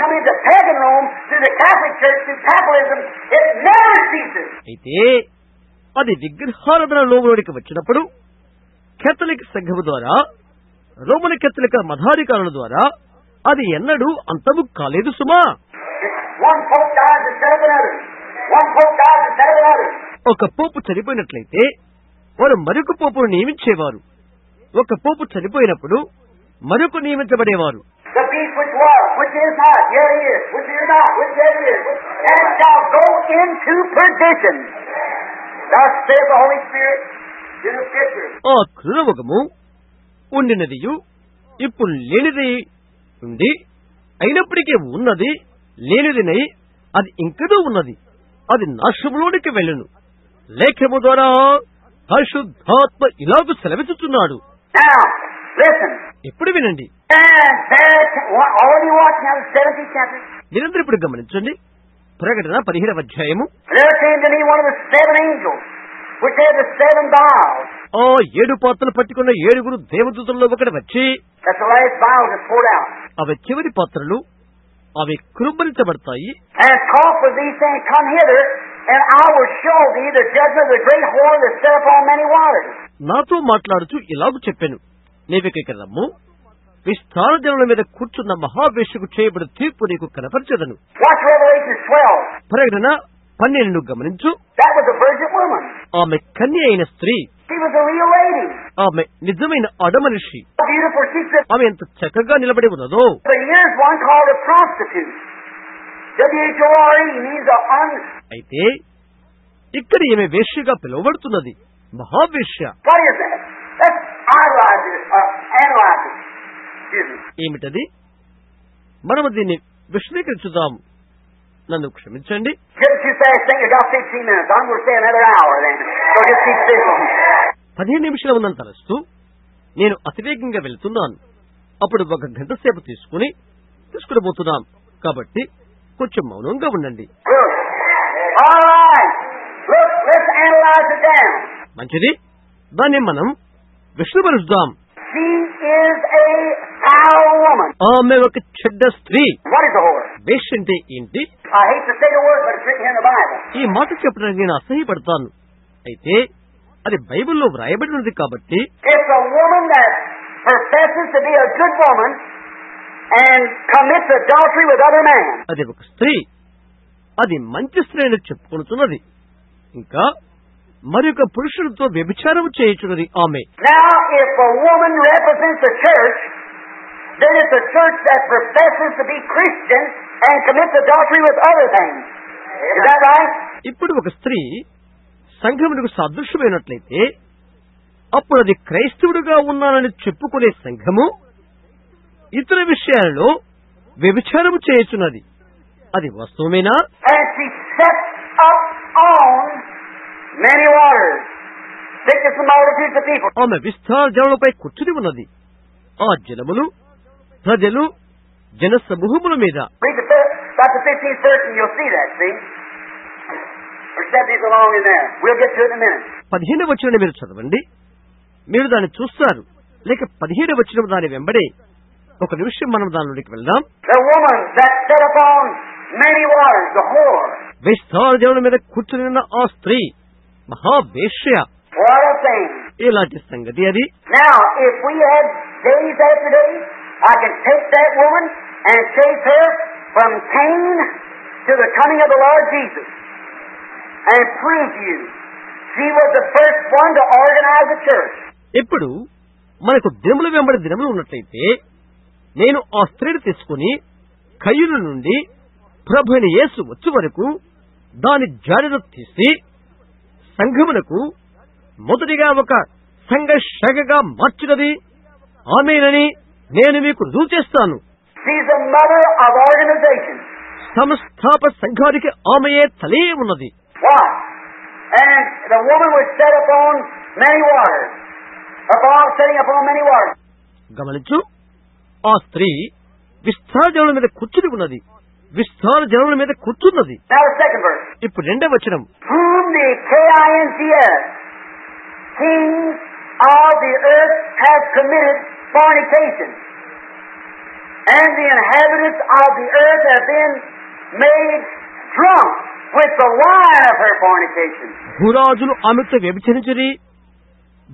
come into pagan Rome through the Catholic Church, through Catholicism, it never ceases. అయితే అది విగ్రహారాధన లోనికి వచ్చినప్పుడు కేథలిక్ సంఘము ద్వారా, రోమన్ కేథలిక్ మతాధికారుల ద్వారా అది ఎన్నడూ అంతము కాలేదు సుమా. ఒక పోపు చనిపోయినట్లయితే వారు మరొక పోపును నియమించేవారు. ఒక పోపు చనిపోయినప్పుడు మరొక నియమించబడేవారు. ఆ కృణముఖము ఉండినదియు ఇప్పుడు లేనిది ఉండి, అయినప్పటికీ ఉన్నది లేనిదినై అది ఇంకనూ ఉన్నది, అది నాశములోనికి వెళ్ళును. లేఖము ద్వారా పరిశుద్ధాత్మ ఇలాగూ సెలవిస్తున్నాడు. ఇప్పుడు వినండి, మీరందరూ ఇప్పుడు గమనించండి. ప్రకటన 17వ అధ్యాయము. ఆ 7 పాత్రలు పట్టుకున్న 7 దేవదూతల్లో ఒకటి వచ్చి, అవి చివరి పాత్రలు, అవి కృంభరించబడతాయి. నాతో మాట్లాడుచు ఇలాగూ చెప్పాను, నీవిక్కడికి రమ్ము, విస్తార జనుల మీద కూర్చున్న మహావేశ్యకు చేయబడి తీర్పు నీకు కనపరచదను. ప్రకటన 12 గమనించు. ఆమె కన్య అయిన స్త్రీ, ఆమె నిజమైన అడమనిషి. ఆమె ఎంత చక్కగా నిలబడి ఉన్నదో. అయితే ఇక్కడ ఈమె వేశ్యగా పిలువబడుతున్నది, మహావేశ్య. ఏమిటది? మనము దీన్ని విశ్లేషించుదాం. నన్ను క్షమించండి. 15 నిమిషాలు ఉందని తలస్తూ నేను అతివేగంగా వెళ్తున్నాను. అప్పుడు 1 గంట సేపు తీసుకునిపోతున్నాం. కాబట్టి కొంచెం మౌనంగా ఉండండి. మంచిది, దాన్ని మనం విశ్లేషిద్దాం. ఆమె ఒక చెడ్డ స్త్రీ. వేశ్య అంటే ఏంటి? ఈ మాట చెప్పడానికి నేను అసహ్యపడతాను. అయితే అది బైబిల్లో వ్రాయబడినది కాబట్టి అది ఒక స్త్రీ, అది మంచి స్త్రీ అని చెప్పుకుంటున్నది, ఇంకా మరొక పురుషుడితో వ్యభిచారం చేయుచున్నది ఆమె. ఇప్పుడు ఒక స్త్రీ సంఘమునకు సాదృశ్యమైనట్లయితే అప్పుడు అది క్రైస్తవుడిగా ఉన్నానని చెప్పుకునే సంఘము ఇతర విషయాలలో వ్యభిచారము చేయుచున్నది. అది వాస్తవమేనా? ఆమె విస్తార జనులపై కూర్చుని ఉన్నది. ఆ జనములు, ప్రజలు, జన సమూహముల మీద. 15వ వచనం మీరు చదవండి, మీరు దాన్ని చూస్తారు. లేక 17వ వచనం దాని వెంబడే. ఒక నిమిషం మనం దానిలోకి వెళ్దాం. విస్తార జనుల మీద కూర్చుని ఉన్న ఆ స్త్రీ మహావేశ్య. ఇలాంటి సంగతి అది. I can take that woman and trace her from Cain to the coming of the Lord Jesus and prove to you she was the first one to organize the church. ఇప్పుడు మనకు దినముల వెంబడి దినములు ఉన్నట్లయితే నేను ఆ స్త్రీని తీసుకుని కయ్యూను నుండి ప్రభువైన యేసు వచ్చే వరకు దాని జాడను తీసి సంఘమునకు మొదటిగా ఒక సంఘ శాఖగా మార్చినది ఆమేనని నేను మీకు రుజువు చేస్తాను. సంస్థాప సంఘానికి ఆమెయే తలే ఉన్నది. గమనించు, ఆ స్త్రీ విస్తార జనుల మీద కూర్చుని ఉన్నది, విస్తార జనుల మీద కూర్చున్నది. ఇప్పుడు 2వ వచనం. Kings of the earth have committed fornication. and the inhabitants of the earth have been made drunk with the wine of her fornication. భూరాజులు ఆమెతో వ్యభిచరించిరి,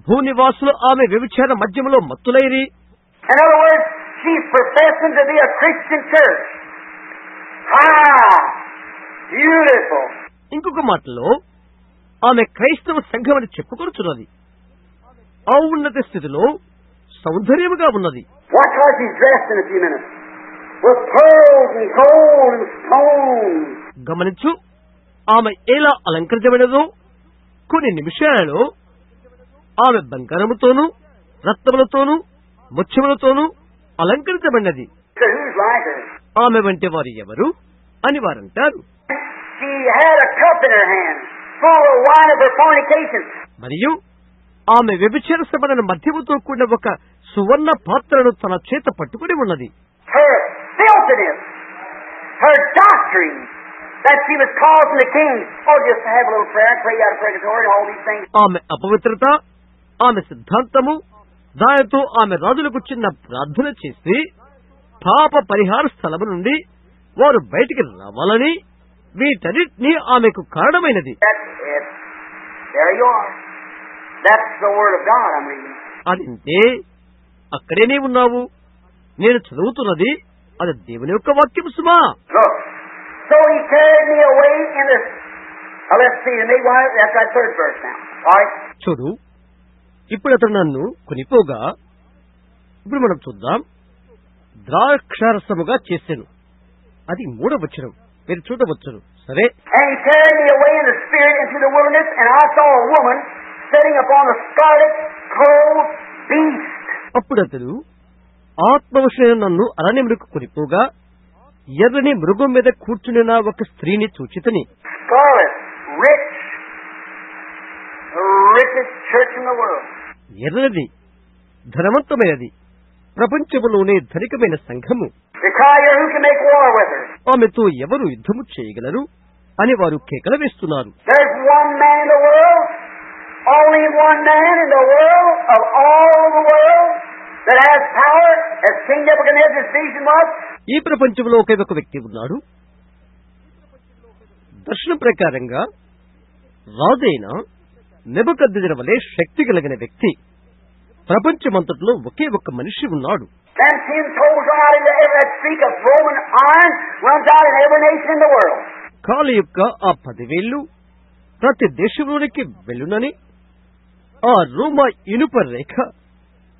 భూనివాసులు ఆమె వ్యభిచార మధ్యములో మత్తులైరి. In other words, she's professing to be a Christian church. Beautiful. ఇంకొక మాటలో ఆమె క్రైస్తవ సంఘం అని చెప్పుకొనుచున్నది. ఆ ఉన్నత స్థితిలో సౌందర్యముగా ఉన్నది. Watch how she's dressed in a few minutes. With pearls and gold and stones. గమనించు, ఆమె ఎలా అలంకరించబడినదో. కొన్ని నిమిషాలలో ఆమె బంగారముతోనూ రత్నములతోనూ ముత్యములతోనూ అలంకరించబడినది. Who's like her? ఆమె వంటి వారు ఎవరు అని వారంటారు. She had a cup in her hand, full of wine of her fornication. మరియు ఆమె వ్యభిచారసమైన మద్యముతో కూడిన ఒక సువర్ణ పాత్రను తన చేత పట్టుకుని ఉన్నది. Her filthiness, her doctrine, that she was causing the king, just to have a little prayer and pray out of purgatory and all these things. ఆమె అపవిత్రత, ఆమె సిద్ధాంతము, దానితో ఆమె రాజులకు చిన్న ప్రార్థన చేసి పాప పరిహార స్థలము నుండి వారు బయటికి రావాలని వీటన్నిటినీ ఆమెకు కారణమైనది. That's it. There you are. That's the word of God I'm reading. అదంటే అక్కడేనే ఉన్నావు, నేను చదువుతున్నది అది దేవుని యొక్క వాక్యం సుమా. Look. So he carried me away in the... let's see, that's that third verse now. All right? చూడు, ఇప్పుడు అతను నన్ను కొనిపోగా, ఇప్పుడు మనం చూద్దాం, ద్రాక్షారసముగా చేశాను. అది 3వ వచనం, మీరు చూడవచ్చును. సరే. And he carried me away in the spirit into the wilderness, and I saw a woman sitting upon a scarlet clothed beast. అప్పుడు అతడు ఆత్మవశమైన నన్ను అరణ్యములకు కొనిపోగా ఎర్రని మృగం మీద కూర్చునిన ఒక స్త్రీని చూచితిని. Scarlet, rich, the richest church in the world. ఎర్రది, ధనవంతమైనది, ప్రపంచములోనే ధనికమైన సంఘము. They cry her, who can make war with her? ఆమెతో ఎవరు యుద్ధము చేయగలరు అని వారు కేకలు వేస్తున్నారు. There's one man in the world, only one man in the world of all the world that has power, as King Nebuchadnezzar's vision was. ఈ ప్రపంచంలో ఒకే ఒక వ్యక్తి ఉన్నాడు. దర్శనం ప్రకారంగా రాజైన నెబుకద్నెజరు వలె శక్తి కలిగిన వ్యక్తి ప్రపంచమంతట్లో ఒకే ఒక్క మనిషి ఉన్నాడు. Them 10 toes run out into every streak of Roman iron runs out in every nation in the world. కాలు యొక్క ఆ 10,000 ప్రతి దేశంలోనికి వెళ్ళునని ఆ రోమా ఇనుప రేఖ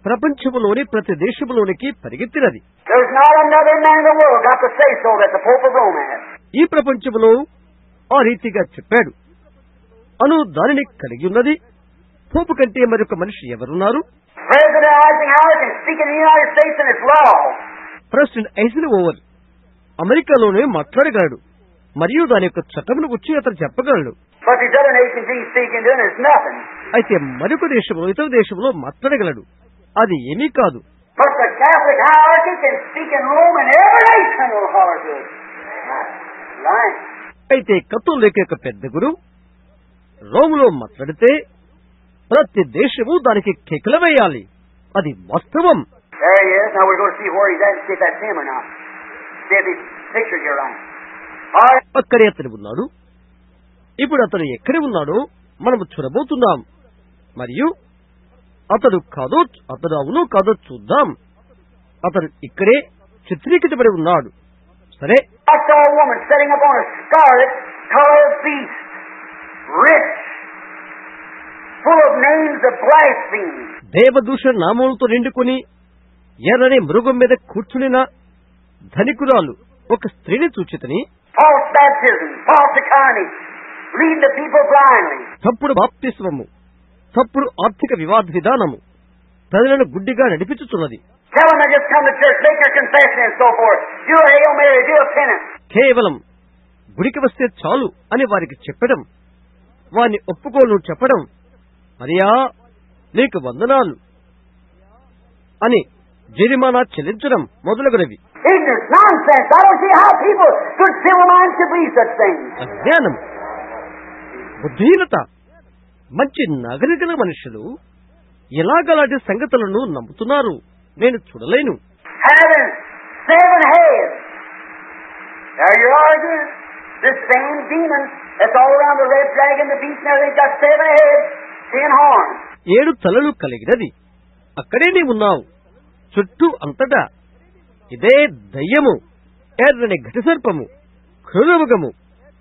ప్రపంచంలోని ప్రతి దేశంలోనికి పరిగెత్తినది. There's not another man in the world got to say so that the Pope of Rome has. ఈ ప్రపంచంలో ఆ రీతిగా చెప్పాడు అను దానిని కలిగి ఉన్నది పోపు కంటే మరొక మనిషి ఎవరున్నారు? President Eisenhower can speak in the United States and it's law. President Eisenhower అమెరికాలోనే మాట్లాడగలడు మరియు దాని యొక్క చట్టమును గురించి అతను చెప్పగలడు. But these other nations he's speaking to, it's nothing. అయితే మరొక దేశంలో ఇతర దేశంలో మాట్లాడగలడు, అది ఏమీ కాదు. But the Catholic hierarchy can speak in Rome and every nation will holler to it. Right. అయితే కథోలిక యొక్క పెద్ద గురు రోములో మాట్లాడితే ప్రతి దేశము దానికి కేకలు వేయాలి, అది వాస్తవం. There he is. Now we're going to see where he's at and see if that's him or not. See if his picture's here right. All right. అక్కడే అతను ఉన్నాడు. ఇప్పుడు అతను ఎక్కడ ఉన్నాడో మనము చూడబోతున్నాం. మరియు అతడు అవునో కాదో చూద్దాం. అతను ఇక్కడే చిత్రీకరించబడి ఉన్నాడు. సరే. I saw a woman sitting upon a scarlet colored beast, rich, full of names of blasphemy. దేవదూషణ నామములతో నిండుకొని ఎర్రని మృగం మీద కూర్చునిన ధనికురాలు ఒక స్త్రీని చూచితిని. False baptism, false economy, leading the people blindly. తప్పుడు బాప్తిస్మము, తప్పుడు ఆర్థిక విధానము ప్రజలను గుడ్డిగా నడిపించుతున్నది. Tell them to just come to church, make your confession and so forth. Do a Hail Mary, do a penance. కేవలం గుడికి వస్తే చాలు అని వారికి చెప్పడం, వారిని ఒప్పుకోలు చెప్పడం, మరియా నీకు వందనాలు అని జరిమానా చెల్లించడం మొదలగునవి. Ignorance, nonsense. I don't see how people, good civil minds, could believe such things. అజ్ఞానం, బుద్ధిహీనత, మంచి నాగరికల మనుషులు ఎలాగలాంటి సంగతులను నమ్ముతున్నారు నేను చూడలేను. Having said heads. There you are again. This same demon that's all around the red dragon, the beast, and everything, got 7 heads, 10 horns. 7 తలలు కలిగినది. అక్కడే నీవున్నావు. చుట్టూ అంతటా ఇదే దయ్యము, ఎర్రని ఘటసర్పము, క్రూరమృగము,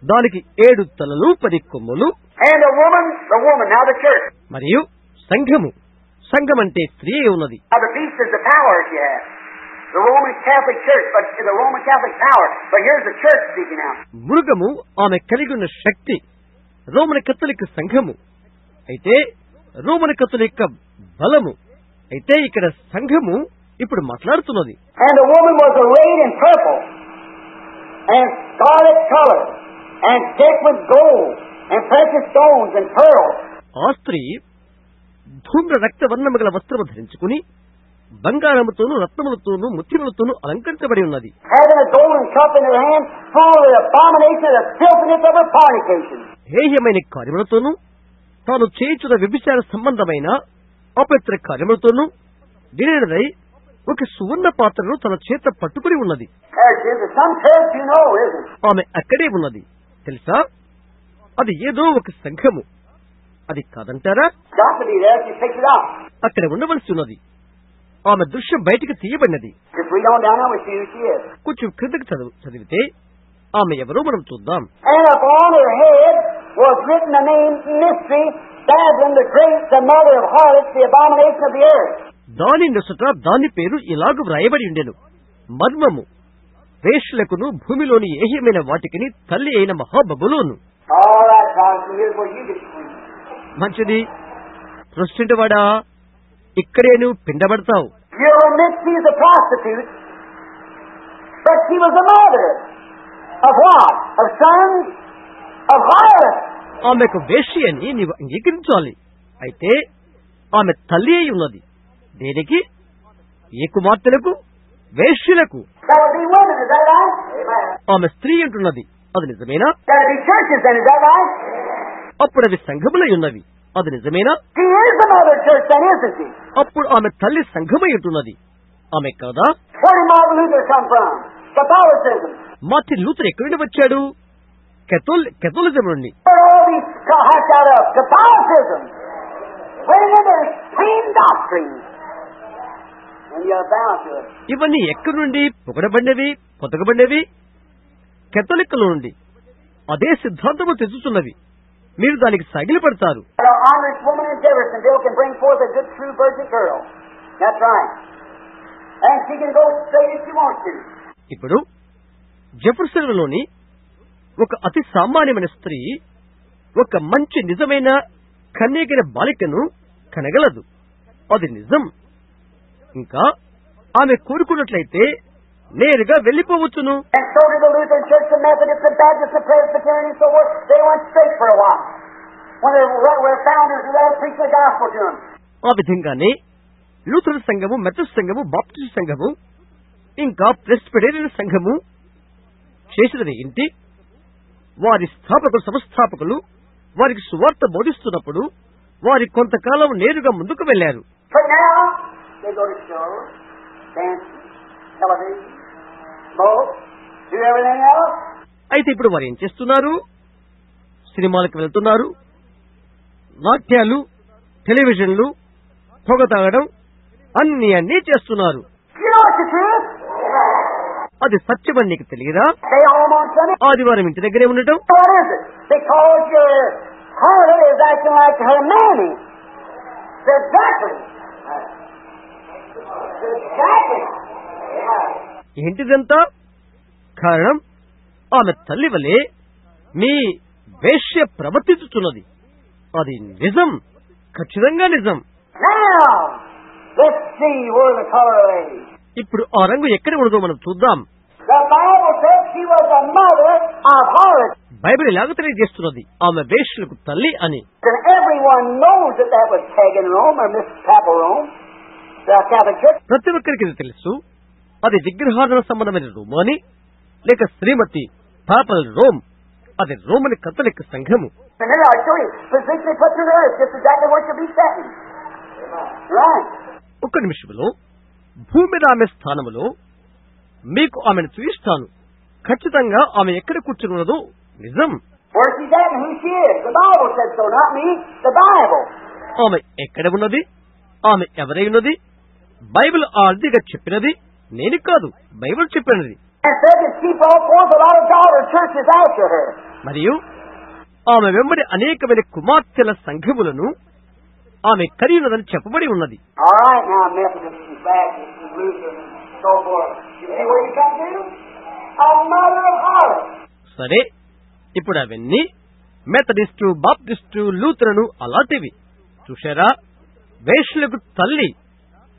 దానికి 7 తలలు 10 కొమ్ములు. And the woman, now the church. మరియు సంఘము, సంఘమంటే స్త్రీ ఉన్నది. Now the beast is the power she has. The Roman Catholic Church, but the Roman Catholic power. But here's the church speaking now. మృగము ఆమె కలిగి ఉన్న శక్తి రోమన్ కథలిక్ సంఘము. అయితే రోమన్ కథలిక్ బలము. అయితే ఇక్కడ సంఘము ఇప్పుడు మాట్లాడుతున్నది. And the woman was arrayed in purple and scarlet color and decked with gold and precious stones and pearls. ఆ స్త్రీ ధూమ్ర రక్తవర్ణము గల వస్త్రము ధరించుకుని బంగారముతోను రత్నములతోను ముత్యములతోను అలంకరించబడి ఉన్నది. Having a golden cup in her hand full of the abomination of the filthiness of her fornication. హేయమైన కార్యములతోను తాను చేయుచున్న వ్యభిచార సంబంధమైన అపవిత్ర కార్యములతోను నిండినదై ఒక సువర్ణ పాత్రను తన చేత పట్టుకుని ఉన్నది. ఆమె అక్కడే ఉన్నది తెలుసా? అది ఏదో ఒక సంఘము. అది కాదంటారా? అక్కడ ఉండవలసి ఉన్నది. ఆమె దృశ్యం బయటికి తీయబడినది. కొంచెం క్రిందకి చదివితే ఆమె ఎవరో మనం చూద్దాం. దాని నొసట దాని పేరు ఇలాగ వ్రాయబడి ఉండెను, మర్మము, వేశ్యలకును భూమిలోని ఏహ్యమైన వాటికిని తల్లి అయిన మహాబబులోను. మంచిది, సృష్టించవాడా, ఇక్కడే నువ్వు పిండబడతావు. ఆమెకు వేశ్య అని నీవు అంగీకరించాలి. అయితే ఆమె తల్లి అయి ఉన్నది. దేనికి? ఏ కుమార్తెలకు? వేశ్యలకు. ఆమె స్త్రీ అంటున్నది. అది నిజమేనా? అప్పుడు అవి సంఘములై ఉన్నవి. అది నిజమేనా? అప్పుడు ఆమె తల్లి సంఘమై ఉంటున్నది. ఆమె కాదా? మార్టిన్ లూథర్ ఎక్కడి నుండి వచ్చాడు? కెథోలిజం నుండి. ఇవన్నీ ఎక్కడి నుండి? పొతగబడినవి కెథలిక్ల నుండి. అదే సిద్ధాంతము తెచ్చుతున్నవి. మీరు దానికి సగిలి పడతారు. ఇప్పుడు జెఫర్సన్లోని ఒక అతి సామాన్యమైన స్త్రీ ఒక మంచి నిజమైన కన్యకైన బాలికను కనగలదు. అది నిజం. ఇంకా ఆమె కోరుకున్నట్లయితే నేరుగా వెళ్లిపోవచ్చును. ఆ విధంగానే లూథరన్ సంఘము, మెథడిస్ట్ సంఘము, బాప్టిస్ట్ సంఘము, ఇంకా ప్రెస్బిటేరియన్ సంఘము చేసినది ఏంటి? వారి స్థాపకులు, సంస్థాపకులు వారికి సువార్త బోధిస్తున్నప్పుడు వారి కొంతకాలం నేరుగా ముందుకు వెళ్లారు. అయితే ఇప్పుడు వారు ఏం చేస్తున్నారు? సినిమాలకు వెళ్తున్నారు, నాట్యాలు, టెలివిజన్లు, పొగ తాగడం, అన్ని చేస్తున్నారు. అది సత్యమని నీకు తెలియదా? ఆదివారం ఇంటి దగ్గరే ఉండటం. ఏంటిదంతా? కారణం ఆమె తల్లి వలె మీ వేశ్య ప్రవర్తించుతున్నది. అది నిజం, ఖచ్చితంగా నిజం. ఇప్పుడు ఆ రంగు ఎక్కడ ఉండదో మనం చూద్దాం. బైబిల్ ఎలాగ తెలియజేస్తున్నది? ఆమె వేశ్యలకు తల్లి అని. ప్రతి ఒక్కరికి ఇది తెలుసు. అది విగ్రహారాధన సంబంధమైన రోమ్ అని, లేక శ్రీమతి పాపల్ రోమ్. అది రోమన్ కథలిక్ సంఘము. ఒక్క నిమిషంలో భూమి మీద ఆమె స్థానములో మీకు ఆమెను చూయిస్తాను. ఖచ్చితంగా ఆమె ఎక్కడ కూర్చున్నదో నిజం. Where she's at and who she is. The Bible said so, not me. The Bible. ఆమె ఎక్కడ ఉన్నది, ఆమె ఎవరై ఉన్నది, బైబిల్ ఆదిగా చెప్పినది, నేను కాదు, బైబిల్ చెప్పినది. And said that she brought forth a lot of daughter churches after her. మరియు ఆమె వెంబడి అనేకమైన కుమార్తెల సంఘములను ఆమె కలిగినదని చెప్పబడి ఉన్నది. All right, now Methodists and Baptists and Lutherans and so forth. You see where you come to? A mother of harlots. సరే, ఇప్పుడు అవన్నీ మెథడిస్టు, బాప్టిస్టు, లూథరను అలాంటివి. చూశారా, వేశ్యలకు తల్లి.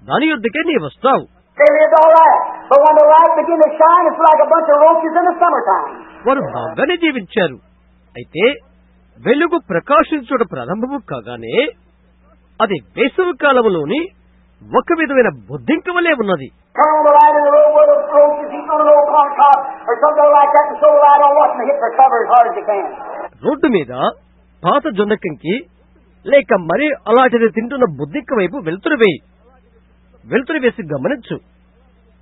దాని యొద్దకే నీ వస్తావు. They lived all right, but when the light began to shine, it's like a bunch of roaches in the summertime. వారు బాగానే జీవించారు. అయితే వెలుగు ప్రకాశించుట ప్రారంభము కాగానే అది వేసవి కాలంలోని ఒక విధమైన బొద్దింక వలె ఉన్నది. Turn on the light in the road where the roaches eating on an old corn cob or something like that, and so the light on watching hit their cover as hard as they can. Road మీద పాత జొన్నకంకి లేక మరీ అలాంటిది తింటున్న బొద్దింక వైపు వెలుతురు వేసి గమనించు.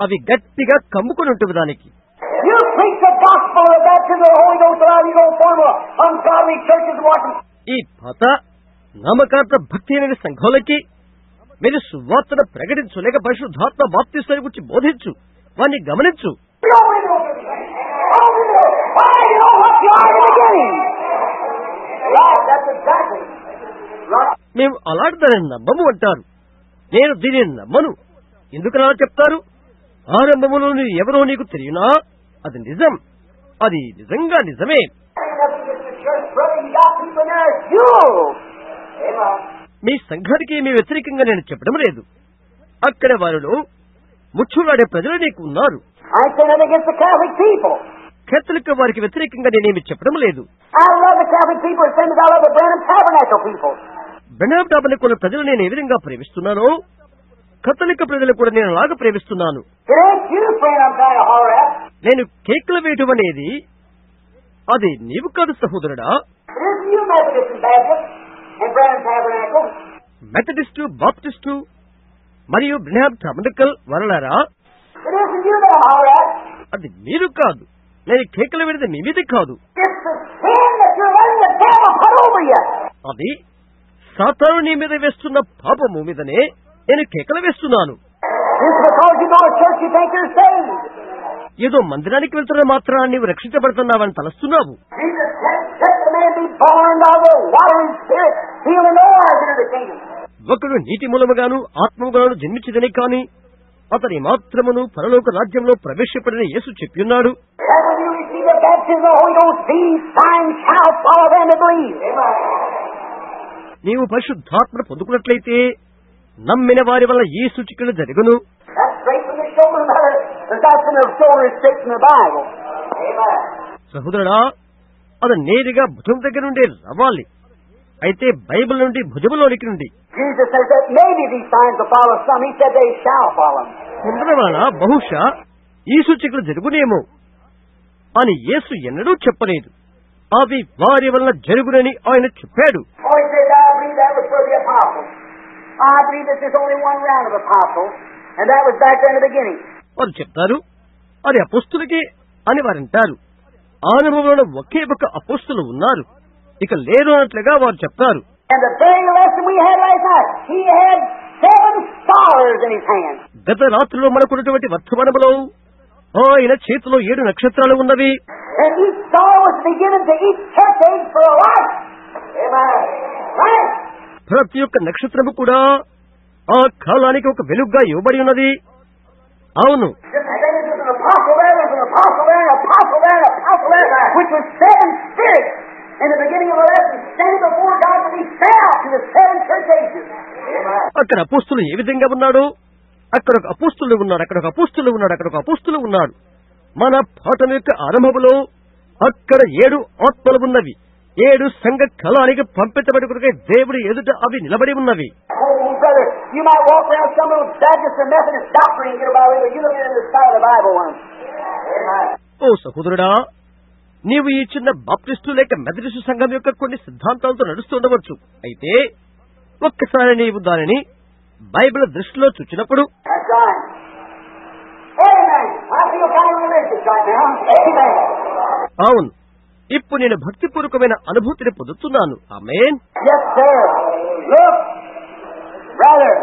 అవి గట్టిగా కమ్ముకొని ఉంటుంది దానికి. You preach the gospel of baptism of the Holy Ghost, and you don't form ungodly churches watching. ఈ పాత నామకార్థ భక్తి అనే సంఘాలకి మీరు సువార్తను ప్రకటించు, లేక పరిశుద్ధాత్మ బాప్తిస్తాన్ని గురించి బోధించు, వారిని గమనించు. You don't really know why you know what you are in the beginning. Right, that's exactly. Right. మేము అలాంటి దానిని నమ్మము అంటారు. నేను దీనిని నమ్మను. ఎందుకు అలా చెప్తారు? ఆరంభములో నువ్వు ఎవరో నీకు తెలియనా? అది నిజం. అది నిజంగా నిజమే. మీ సంఘానికి మీ వ్యతిరేకంగా నేను చెప్పడం లేదు. అక్కడ వారిలో ముచ్చులాడే ప్రజలు నీకు ఉన్నారు. కేథలిక్ వారికి వ్యతిరేకంగా నేనేమి చెప్పడం లేదు. బ్రెన్హామ్ టాబర్నాకిల్ ప్రజలు నేను ఏ విధంగా ప్రేమిస్తున్నానో కథలిక ప్రజలు కూడా నేను అలాగా ప్రేమిస్తున్నాను. నేను కేకులు వేయటం అనేది అది నీవు కాదు సహోదరుడా. మెథడిస్టు, బాప్టిస్టు మరియు బ్రెన్హామ్ టాబర్నాకిల్ వరలారా, అది మీరు కాదు. నేను కేకులు వేయడం మీ మీద కాదు. అది సాతాను నీ మీద వేస్తున్న పాపము మీదనే నేను కేకలు వేస్తున్నాను. ఏదో మందిరానికి వెళ్తున్న మాత్రాన్ని నీవు రక్షించబడుతున్నావని తలస్తున్నావు. ఒకడు నీటి మూలముగాను ఆత్మముగాను జన్మించదని కాని అతని మాత్రమును పరలోక రాజ్యంలో ప్రవేశపడిన యేసు చెప్పియున్నాడు. నీవు పరిశుద్ధాత్మ పొందుకున్నట్లయితే నమ్మిన వారి వల్ల ఈ సూచికలు జరుగును. సహోదరుడా, అది నేరుగా భుజం దగ్గర నుండి రావాలి. అయితే బైబిల్ నుండి భుజములోనికి నుండి ఉండడం వలన బహుశా ఈ సూచికలు జరుగునేమో అని యేసు ఎన్నడూ చెప్పలేదు. అవి వారి వల్ల జరుగునని ఆయన చెప్పాడు. వారు చెప్తారు అది అపోస్తులకే అని వారంటారు. ఆరంభంలో ఒకే ఒక అపోస్తులు ఉన్నారు, ఇక లేరు అన్నట్లుగా వారు చెప్తారు. గత రాత్రిలో మనకున్నటువంటి వర్తమానములో ఆయన చేతిలో 7 నక్షత్రాలు ఉన్నవి. ప్రతి ఒక్క నక్షత్రము కూడా ఆ కాలానికి ఒక వెలుగుగా ఇవ్వబడి ఉన్నది. అవును, అక్కడ అపోస్తులు ఏ విధంగా ఉన్నాడు, అక్కడ ఒక అపోస్తులు ఉన్నాడు, అక్కడ ఒక అపోస్తులు ఉన్నాడు, అక్కడ ఒక అపోస్తులు ఉన్నాడు. మన పాఠం యొక్క ఆరంభంలో అక్కడ 7 ఆత్మలు ఉన్నవి. 7 సంఘ కాలానికి పంపించబడి దేవుడి ఎదుట అవి నిలబడి ఉన్నవి. ఓ సహోదరుడా, నీవు ఈ చిన్న బాప్టిస్టు లేక మెథడిస్టు సంఘం యొక్క కొన్ని సిద్ధాంతాలతో నడుస్తుండవచ్చు. అయితే ఒక్కసారి నీవు దానిని బైబిల్ దృష్టిలో చూచినప్పుడు spiritual right now. Amen. అవును, ఇప్పుడు నేను భక్తిపూర్వకమైన అనుభూతిని పొందుతున్నాను. ఆమేన్. Yes, sir. Look, brother.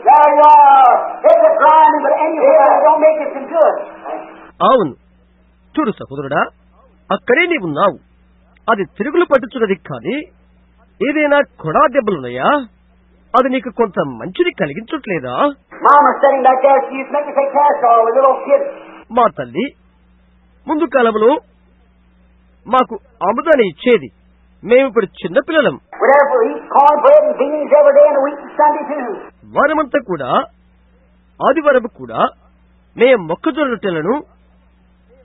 There you are. It's a crime, but anyway, don't make it some good. అవును, చూడు సహోదరుడా, అక్కడే నీవున్నావు. అది తిరుగులు పట్టుచున్నది, కానీ ఏదైనా కొడా దెబ్బలున్నాయా? అది నీకు కొంత మంచిని కలిగించట్లేదా? Mama sitting back there, she used to make me take Castor with little kids. మా తల్లి ముందు కాలంలో మాకు అమృతాన్ని ఇచ్చేది. మేమిప్పుడు చిన్నపిల్లలం. Whatever, eat cornbread and beans every day and a week and Sunday too. వారమంతా కూడా, ఆదివారం కూడా మేము మొక్కజొన్న రొట్టెలను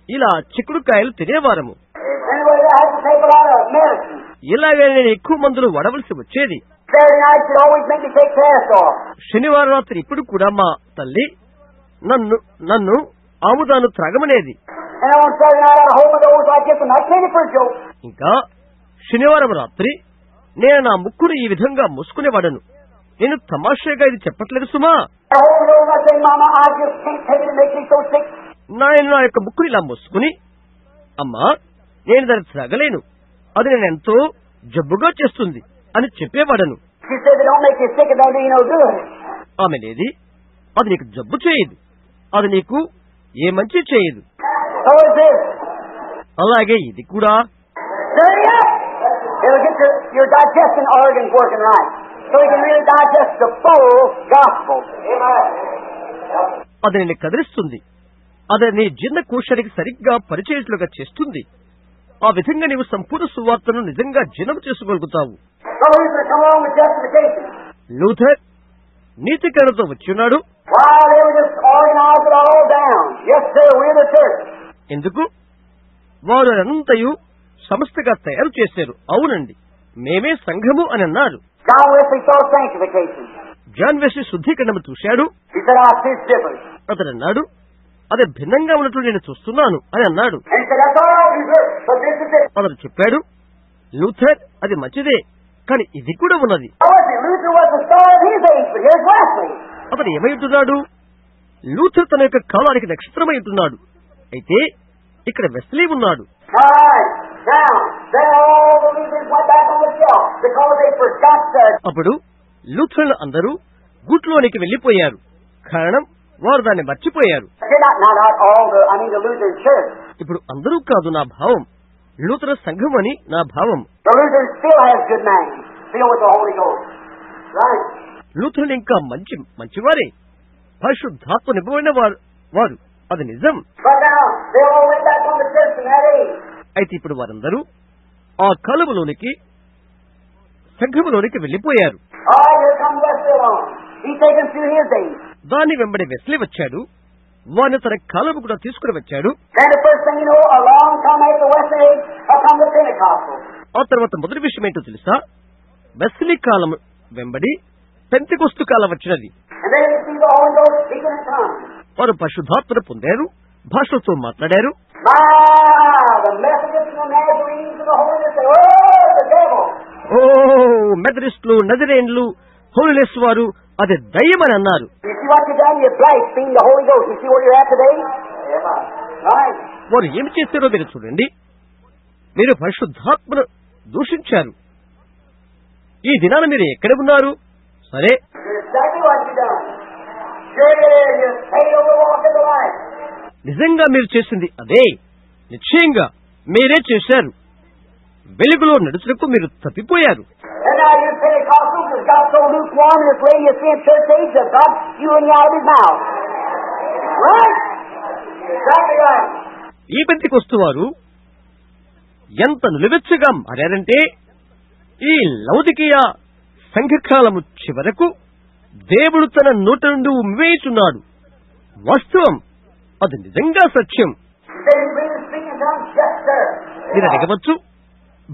ఇలా చిక్కుడుకాయలు తినేవారము. Anyway, I had to take a lot of medicine. ఇలాగే నేను ఎక్కువ మందులు వాడవలసి వచ్చేది. Saturday night, she'd always make me take Castor. శనివారం రాత్రి ఇప్పుడు కూడా మా తల్లి నన్ను ఆముదాను త్రాగమనేది. And on Saturday night, I'd hold my nose like this, and I can't for a joke. ఇంకా శనివారం రాత్రి నేను నా ముక్కును ఈ విధంగా మూసుకునేవాడను. నేను తమాషాగా ఇది చెప్పట్లేదు సుమా. I hold my nose and I say, Mama, I just can't take it. It makes me so sick. నేను నా యొక్క ముక్కుని ఇలా మూసుకుని, అమ్మా, నేను దాన్ని త్రాగలేను, అది నేను ఎంతో జబ్బుగా చేస్తుంది అని చెప్పేవాడను. She said, it don't make you sick, it don't do you no good. ఆమె లేది, అది నీకు జబ్బు చేయదు, అది నీకు ఏ మంచి చేయదు. So is this. అలాగే ఇది కూడా. Hurry up! It'll get your digestion organs working right, so you can really digest the full gospel. అది నిన్ను కదిలిస్తుంది, అది నీ జీర్ణ కోశానికి సరిగ్గా పరిచయట్లుగా చేస్తుంది. ఆ విధంగా నీవు సంపూర్ణ సువార్తను నిజంగా జీర్ణం చేసుకోగలుగుతావు. So Luther come along with justification. Luther నీతికరణతో వచ్చిన్నాడు. Why, they were just organized it all down. Yes, sir, we're the church. ఎందుకు? వారు అనంతయు సంస్థగా తయారు చేశారు. అవునండి, మేమే సంఘము అని అన్నారు. John Wesley saw sanctification. John Wesley శుద్ధీకరణము చూశాడు. He said, I see it's different. అతడు అన్నాడు, అది భిన్నంగా ఉన్నట్లు నేను చూస్తున్నాను అని అన్నాడు. And he said, that's all right, Luther, but this is it. అతడు చెప్పాడు, లూథర్, అది మంచిదే, కానీ ఇది కూడా ఉన్నది. Luther was the star of his age, but here's Wesley. అతడు ఏమైంటున్నాడు? లూథర్ తన యొక్క కాలానికి నక్షత్రమై ఉంటున్నాడు. అయితే ఇక్కడ వెస్లీ ఉన్నాడు. All right, now, then all the Luthers went back on the shelf because they forgot the... అప్పుడు లూథర్లు అందరూ గుట్లోనికి వెళ్లిపోయారు. కారణం, వారు దాన్ని మర్చిపోయారు. Not all the, I mean the Lutheran church. ఇప్పుడు అందరూ కాదు నా భావం, లూథర్ సంఘం అని నా భావం. The Lutheran still has good names, filled with the Holy Ghost. Right. లూథర్లు ఇంకా మంచివారే, పరిశుద్ధాత్మ నింపబడిన వారు, అది నిజం. But now, they all went back on the church in that age. అయితే ఇప్పుడు వారందరూ ఆ కాలములోనికి, సంఘములోనికి వెళ్లిపోయారు. All right, here comes Wesley along. He's taken through his days. దాన్ని వెంబడి వెస్లీ వచ్చాడు. వారిని తన కాలము కూడా తీసుకుని వచ్చాడు. Then the first thing you know, a long time after Wesley age, come the Pentecostals. ఆ తర్వాత మొదటి విషయం ఏంటో తెలుసా? వెస్లీ కాలం వెంబడి పెంతెకొస్తు కాలం వచ్చినది. And they received the Holy Ghost speaking in tongues. వారు పరిశుద్ధాత్మను పొందారు, భాషలతో మాట్లాడారు. The Methodists and the Nazarenes and the Holiness say, oh, the devil. ఓ, మెథడిస్టులు, నజరేన్లు, హోలీనెస్ వారు అది దయ్యమని అన్నారు. You see what you done? You blasphemed the Holy Ghost. You see where you're at today? Right. వారు ఏమి చేశారో మీరు చూడండి. మీరు పరిశుద్ధాత్మను దూషించారు. ఈ దినాన మీరు ఎక్కడ ఉన్నారు? సరే, Exactly what you done. Sure you failed to walk in the light. నిజంగా మీరు చేసింది అదే. నిశ్చయంగా మీరే చేశారు. వెలుగులో నడుచుటకు మీరు తప్పిపోయారు. And now you Pentecostals has got so lukewarm in this lady you see in church age that God spewing you out of his mouth. Right? Exactly right. ఈ పెంతెకొస్తు వారు ఎంత నిలువెచ్చగా మారారంటే, ఈ లౌదికీయ సంఘకాలము చివరకు దేవుడు తన నోట నుండి ఉమ్మివేయుచున్నాడు. వాస్తవం, అది నిజంగా సత్యం. మీరు అడగవచ్చు,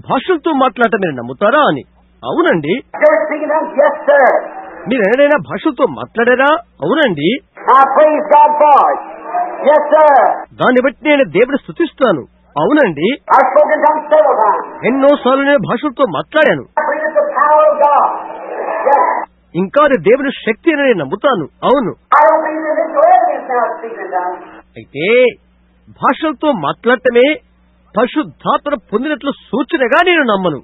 భాషలతో మాట్లాడటం మీరు నమ్ముతారా అని. అవునండి. మీరు ఎన్నడైనా భాషలతో మాట్లాడారా? అవునండి. దాన్ని బట్టి నేను దేవుడు స్తుతిస్తాను. అవునండి. ఎన్నోసార్లు నేను భాషలతో మాట్లాడాను. ఇంకా అది దేవుని శక్తి అని నేను నమ్ముతాను. అవును. అయితే భాషలతో మాట్లాడటమే పరిశుద్ధాత్మను పొందినట్లు సూచనగా నేను నమ్మను.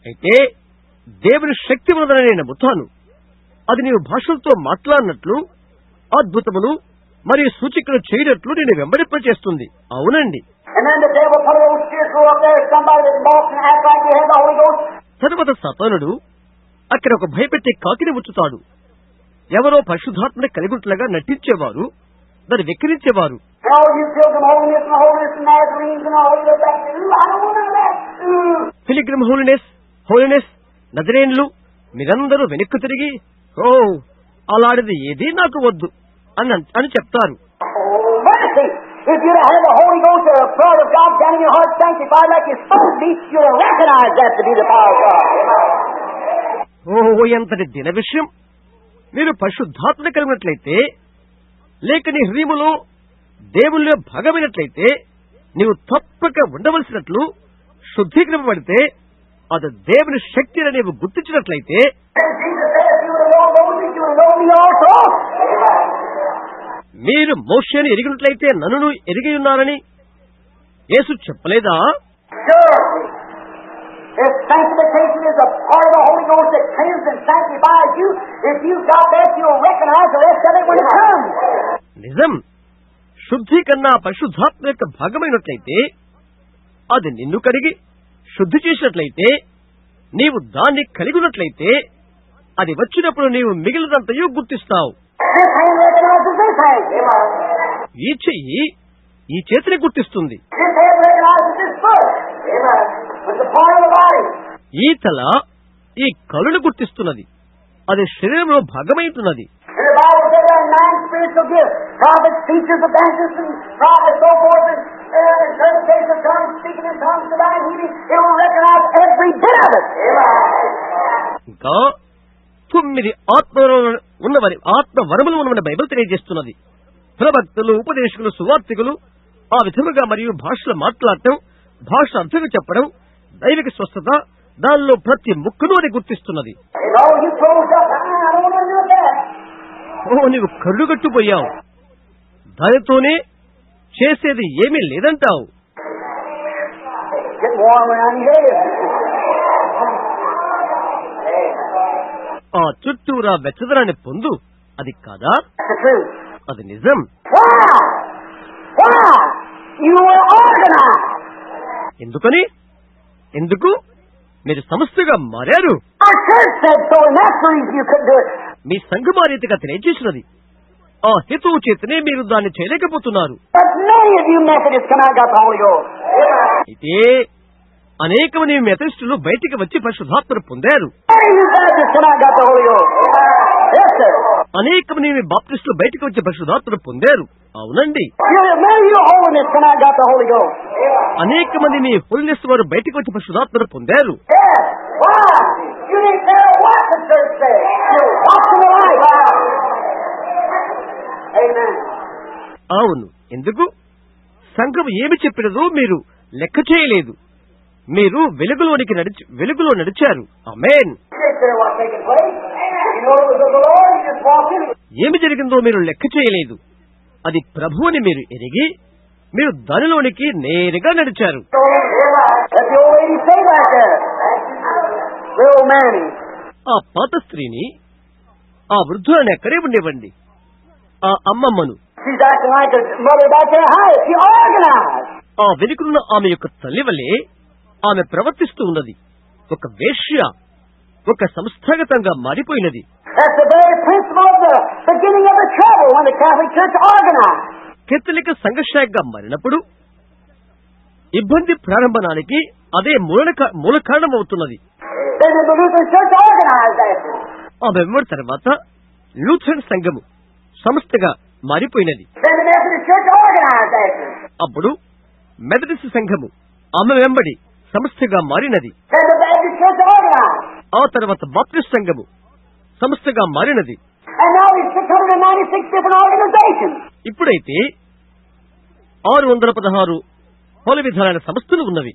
అయితే దేవుని శక్తి ఉందని నేను నమ్ముతాను. అది నీవు భాషలతో మాట్లాడినట్లు అద్భుతములు మరియు సూచికలు చేయనట్లు నేను వెంబడింపచేస్తుంది. అవునండి. తరువాత సాతానుడు అక్కడ ఒక భయపెట్టే కాకిని ఉంచుతాడు. ఎవరో పరిశుద్ధాత్మని కలిగుంటలుగా నటించేవారు, దాన్ని వెక్కిరించేవారు. పిలిగ్రిమ్ హోలీనెస్ నజరేన్లు మీరందరూ వెనక్కు తిరిగి అలాంటిది ఏదీ నాకు వద్దు అని చెప్తారు. If you have the Holy Ghost or a power of God down in your heart sanctified like you're supposed to be, you'll recognize that to be the power of God. ఎంతటి దిన విషయం! మీరు పరిశుద్ధాత్మ కలిగినట్లయితే, లేక నీ హృదయములో దేవునిలో భాగమైనట్లయితే, నీవు తప్పక ఉండవలసినట్లు శుద్ధీకరింపబడితే, అది దేవుని శక్తిని నీవు గుర్తించినట్లయితే, మీరు మోషేని ఎరిగినట్లయితే నన్ను ఎరిగి ఉన్నారని యేసు చెప్పలేదా? If sanctification is a part of the Holy Ghost that cleanses and sanctifies you, if you've got that, you'll recognize the rest of it when it comes. నిజం. శుద్ధీకరణ పరిశుద్ధాత్మ యొక్క భాగమైనట్లయితే, అది నిన్ను కడిగి శుద్ధి చేసినట్లయితే, నీవు దాన్ని కలిగి ఉన్నట్లయితే, అది వచ్చినప్పుడు నీవు మిగిలినంతయు గుర్తిస్తావు. ఈ చెయ్యి ఈ చేతిని గుర్తిస్తుంది. ఈ తల ఈ కళ్ళను గుర్తిస్తున్నది. అది శరీరంలో భాగమైతున్నది. ఇంకా 9 ఆత్మవరములు ఉన్నవని బైబిల్ తెలియజేస్తున్నది. ప్రవక్తలు, ఉపదేశకులు, సువార్తికులు ఆ విధముగా మరియు భాషలు మాట్లాడటం, భాష అర్థంగా చెప్పడం, దైవిక స్వస్థత దానిలో ప్రతి ముక్కను అది గుర్తిస్తున్నది. నీవు కరుడుగట్టుపోయావు, దానితోనే చేసేది ఏమీ లేదంటావు. ఆ చుట్టూరా వెచ్చదనాన్ని పొందు. అది కాదా? అది నిజం. ఎందుకని? ఎందుకు? మీరు సమస్తగా మారారు. మీ సంఘం ఆ రీతిగా తెలియజేసినది. ఆ హేతువు చేతనే మీరు దాన్ని చేయలేకపోతున్నారు. అయితే అనేక మంది మెథడిస్టులు బయటికి వచ్చి పరిశుద్ధాత్మను పొందారు. అనేక మంది బాప్టిస్టులు బయటికి వచ్చి పరిశుద్ధాత్మను పొందారు. అవునండి. అనేక మంది మీ హోలీనెస్ వారు బయటికి వచ్చి పరిశుద్ధాత్మను పొందారు. అవును. ఎందుకు? సంఘం ఏమి చెప్పినదో మీరు లెక్క చేయలేదు. మీరు వెలుగులో నడిచారు. ఆమేన్. ఏమి జరిగిందో మీరు లెక్క చేయలేదు. అది ప్రభు అని మీరు ఎరిగి మీరు దానిలోనికి నేరుగా నడిచారు. ఆ పాత స్త్రీని, ఆ వృద్ధులని అక్కడే ఉండేవండి. ఆ అమ్మమ్మను, ఆ వెనుకనున్న ఆమె యొక్క తల్లి వలె ఆమె ప్రవర్తిస్తూ ఉన్నది. ఒక వేశ్య, ఒక సంస్థాగతంగా మారిపోయినది. కేథలిక సంఘశాఖగా మారినప్పుడు ఇబ్బంది ప్రారంభానికి అదే మూల కారణమవుతున్నది. ఆమె వెంబడి తర్వాత లూథరన్ సంఘము సంస్థగా మారిపోయినది. అప్పుడు మెథడిస్ట్ సంఘము ఆమె వెంబడి సంస్థగా మారినది. ఆ తర్వాత బాప్టిస్ట్ సంఘము సంస్థగా మారినది. ఇప్పుడైతే 616 పలు విధాలైన సంస్థలు ఉన్నవి.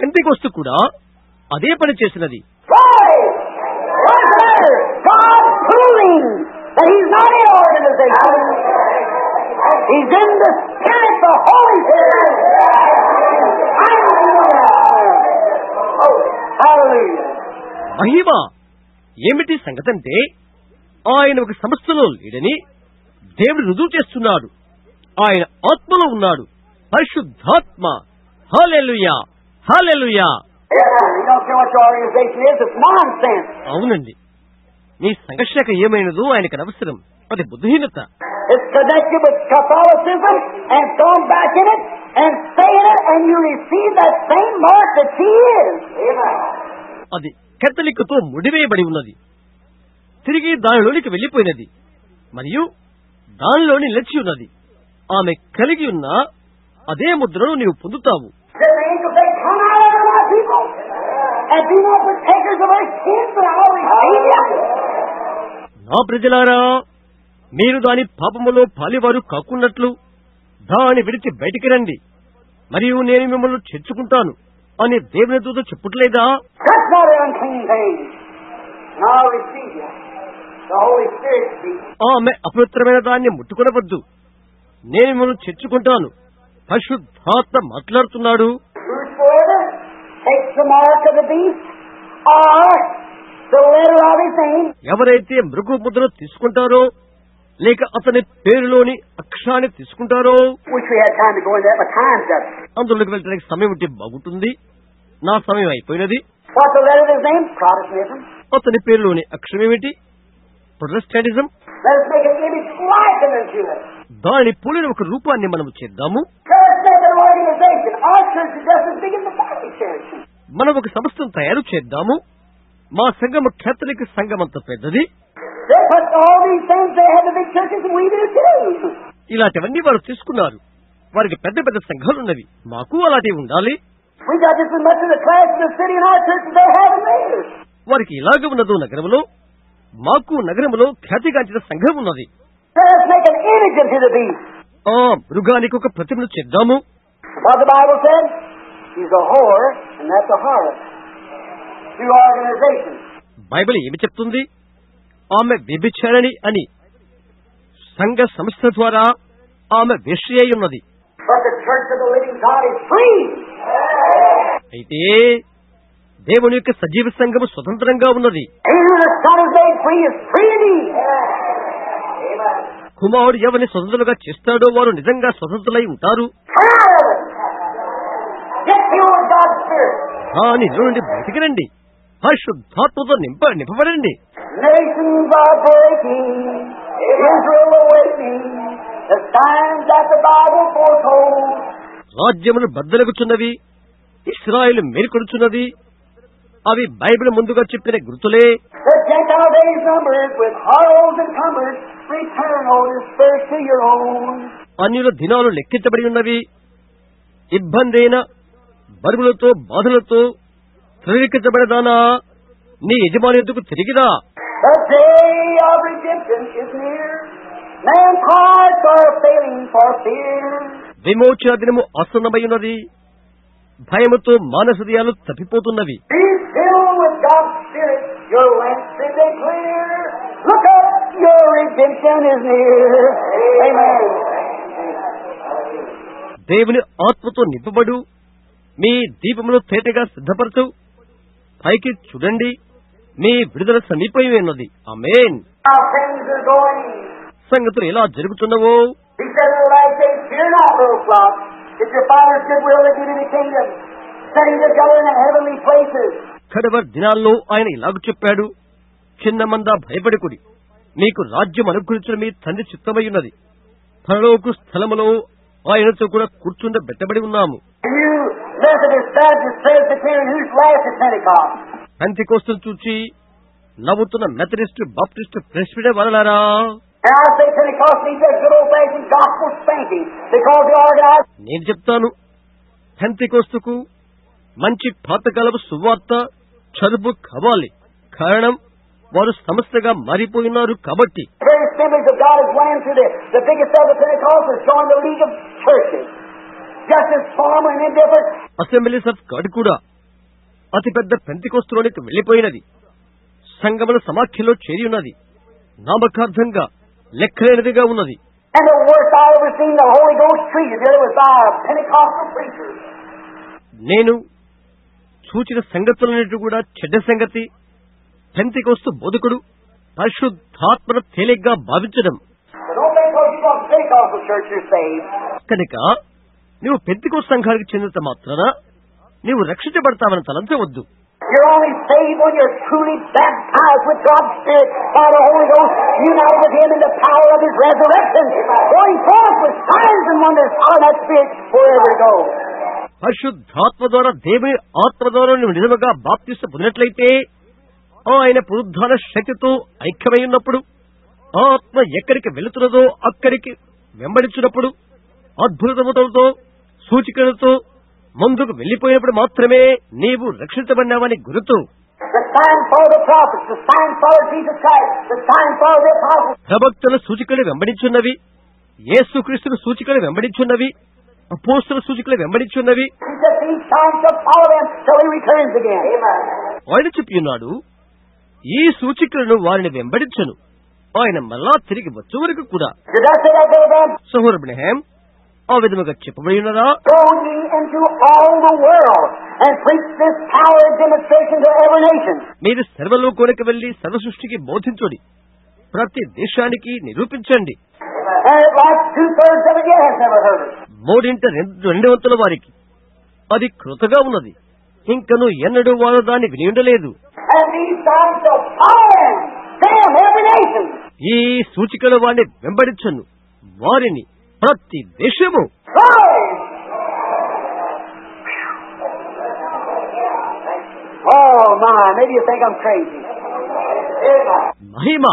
పెంతెకోస్తు కూడా అదే పని చేసినది. He's in the Spirit, the Holy Spirit. Hallelujah. మహిమ ఏమిటి సంగతంటే ఆయన ఒక సంస్థలో లేడని దేవుడు రుజువు చేస్తున్నాడు. ఆయన ఆత్మలో ఉన్నాడు. పరిశుద్ధాత్మ. హల్లెలూయా, హల్లెలూయా. అవునండి, మీ సంఘర్షక ఏమైనదో ఆయనకు అనవసరం. అది బుద్ధిహీనత. అది కేథలిక్తో ముడివేయబడి ఉన్నది. తిరిగి దానిలోనికి వెళ్లిపోయినది మరియు దానిలోని నిలిచి ఉన్నది. ఆమె కలిగి ఉన్న అదే ముద్రను నీవు పొందుతావు. నా ప్రజలారా, మీరు దాని పాపములో పాలివారు కాకున్నట్లు దాని విడిచి బయటికి రండి, మరియు నేను మిమ్మల్ని చేర్చుకుంటాను అని దేవుని దూత చెప్పుట్లేదా? ఆమె అపవిత్రమైన దాన్ని ముట్టుకొనవద్దు, నేను మిమ్మల్ని చేర్చుకుంటాను. పరిశుద్ధాత్మ మాట్లాడుతున్నాడు. ఎవరైతే మృగు ముద్ర తీసుకుంటారో లేక అతని పేరులోని అక్షరాన్ని తీసుకుంటారో, అందులోకి వెళ్ళడానికి సమయం ఉంటే బాగుంటుంది. నా సమయం అయిపోయినది. అతని పేరులోని అక్షరం ఏమిటి? ప్రొటెస్టాంటిజం. దాని పోలిన ఒక రూపాన్ని మనం చేద్దాము. మనం ఒక సంస్థను తయారు చేద్దాము. మా సంఘం కేథలిక్ సంఘం అంత పెద్దది. ఇలాంటివన్నీ వారు తీసుకున్నారు. వారికి పెద్ద పెద్ద సంఘాలున్నవి. మాకు అలాంటివి ఉండాలి. వారికి ఇలాగ ఉన్నదో నగరంలో, మాకు నగరంలో ఖ్యాతిగాంచిన సంఘం ఉన్నది. ఆ మృగానికి ఒక ప్రతిమను చేద్దాము. బైబిల్ ఏమి చెప్తుంది? ఆమె వ్యభిచారిణి అని. సంఘ సంస్థ ద్వారా ఆమె వేశ్య అయి ఉన్నది. అయితే దేవుని యొక్క సజీవ సంఘము స్వతంత్రంగా ఉన్నది. కుమారుడు ఎవరిని స్వతంత్రులుగా చేస్తాడో వారు నిజంగా స్వతంత్రులై ఉంటారు. కానీ నుండి బయటికి రండి, పరిశుద్ధాత్మతో నింపబడండి. రాజ్యములు బద్దలగుచున్నవి, ఇశ్రాయేలు మేల్కొడుచున్నది. అవి బైబిల్ ముందుగా చెప్పిన గుర్తులే. అన్యుల దినాలు లెక్కించబడి ఉన్నవి. ఇబ్బంది అయిన బరువులతో బాధలతో త్రవీకరించబడదానా, నీ యజమాని ఎద్దుకు తిరిగిరా. విమోచన దినము ఆసన్నమై ఉన్నది. భయముతో మానవ హృదయాలు తప్పిపోతున్నవి. దేవుని ఆత్మతో నింపబడు. మీ దీపములు తేటగా సిద్ధపరచు. పైకి చూడండి, మీ విడుదల సమీపమే ఉన్నది. ఆమేన్. సంగతులు ఎలా జరుగుతున్నవో కడవర్ దినాల్లో ఆయన ఇలాగ చెప్పాడు, చిన్న మంద భయపడకుడి, మీకు రాజ్యం అనుగ్రహించిన మీ తండ్రి చిత్తమై ఉన్నది. పరలోక స్థలములో ఆయనతో కూడా కూర్చుండబెట్టబడి ఉన్నాము. పెంతెకోస్తును చూచి నవ్వుతున్న మెథడిస్ట్, బాప్టిస్ట్, ప్రెస్బిటర్ వలలారా, నేను చెప్తాను, పెంతెకోస్తుకు మంచి పాతకాలపు సువార్త చదువు కావాలి. కారణం వారు సమస్యగా మారిపోయినారు కాబట్టి. అసెంబ్లీస్ ఆఫ్ గాడ్ కూడా అతిపెద్ద పెంతెకోస్తులోనికి వెళ్లిపోయినది. సంఘముల సమాఖ్యలో చేరి ఉన్నది. నామకార్థంగా లెక్కలేనిదిగా ఉన్నది. And the worst I ever seen the Holy Ghost treated there was by a Pentecostal preacher. నేను సూచిన సంగతులన్నిటి కూడా చెడ్డ సంగతి పెంతెకొస్తు బోధకుడు పరిశుద్ధాత్మను తేలిగ్గా భావించడం. కనుక నువ్వు పెంతెకొస్తు సంఘానికి చెందినంత మాత్రాన నీవు రక్షించబడతావని తలంచవద్దు. You're only saved when you're truly baptized with God's Spirit by the Holy Ghost, united with Him in the power of His resurrection, going forth with signs and wonders out of that Spirit wherever it goes. పరిశుద్ధాత్మ ద్వారా దేవుని ఆత్మ ద్వారా నువ్వు నిజముగా బాప్తిస్మ పొందినట్లయితే ఆయన పునరుద్ధాన శక్తితో ఐక్యమై ఉన్నప్పుడు ఆత్మ ఎక్కడికి వెళుతున్నదో అక్కడికి వెంబడించినప్పుడు అద్భుతములతో సూచికలతో ముందుకు వెళ్లిపోయినప్పుడు మాత్రమే నీవు రక్షించబడినావని గుర్తు. ప్రవక్తల సూచికలు వెంబడించున్నవి, యేసుక్రీస్తుల సూచికలు వెంబడించున్నవి, అపోస్తల సూచికలు వెంబడించున్నవి. ఆయన చెప్పియున్నాడు, ఈ సూచికలను వారిని వెంబడించను, ఆయన మళ్ళా తిరిగి వచ్చే వరకు కూడా. సహోదరు అబ్రహాం ఆ విధముగా చెప్పబడి ఉన్నదా? మీరు సర్వలోకానికి వెళ్లి సర్వ సృష్టికి బోధించుడి, ప్రతి దేశానికి నిరూపించండి. మూడింట రెండు వంతుల వారికి అది కృతగా ఉన్నది, ఇంకను ఎన్నడూ వారు దాన్ని విని ఉండలేదు. ఈ సూచికలు వారిని వెంబడించను, వారిని ప్రతి దేశము. మహిమ,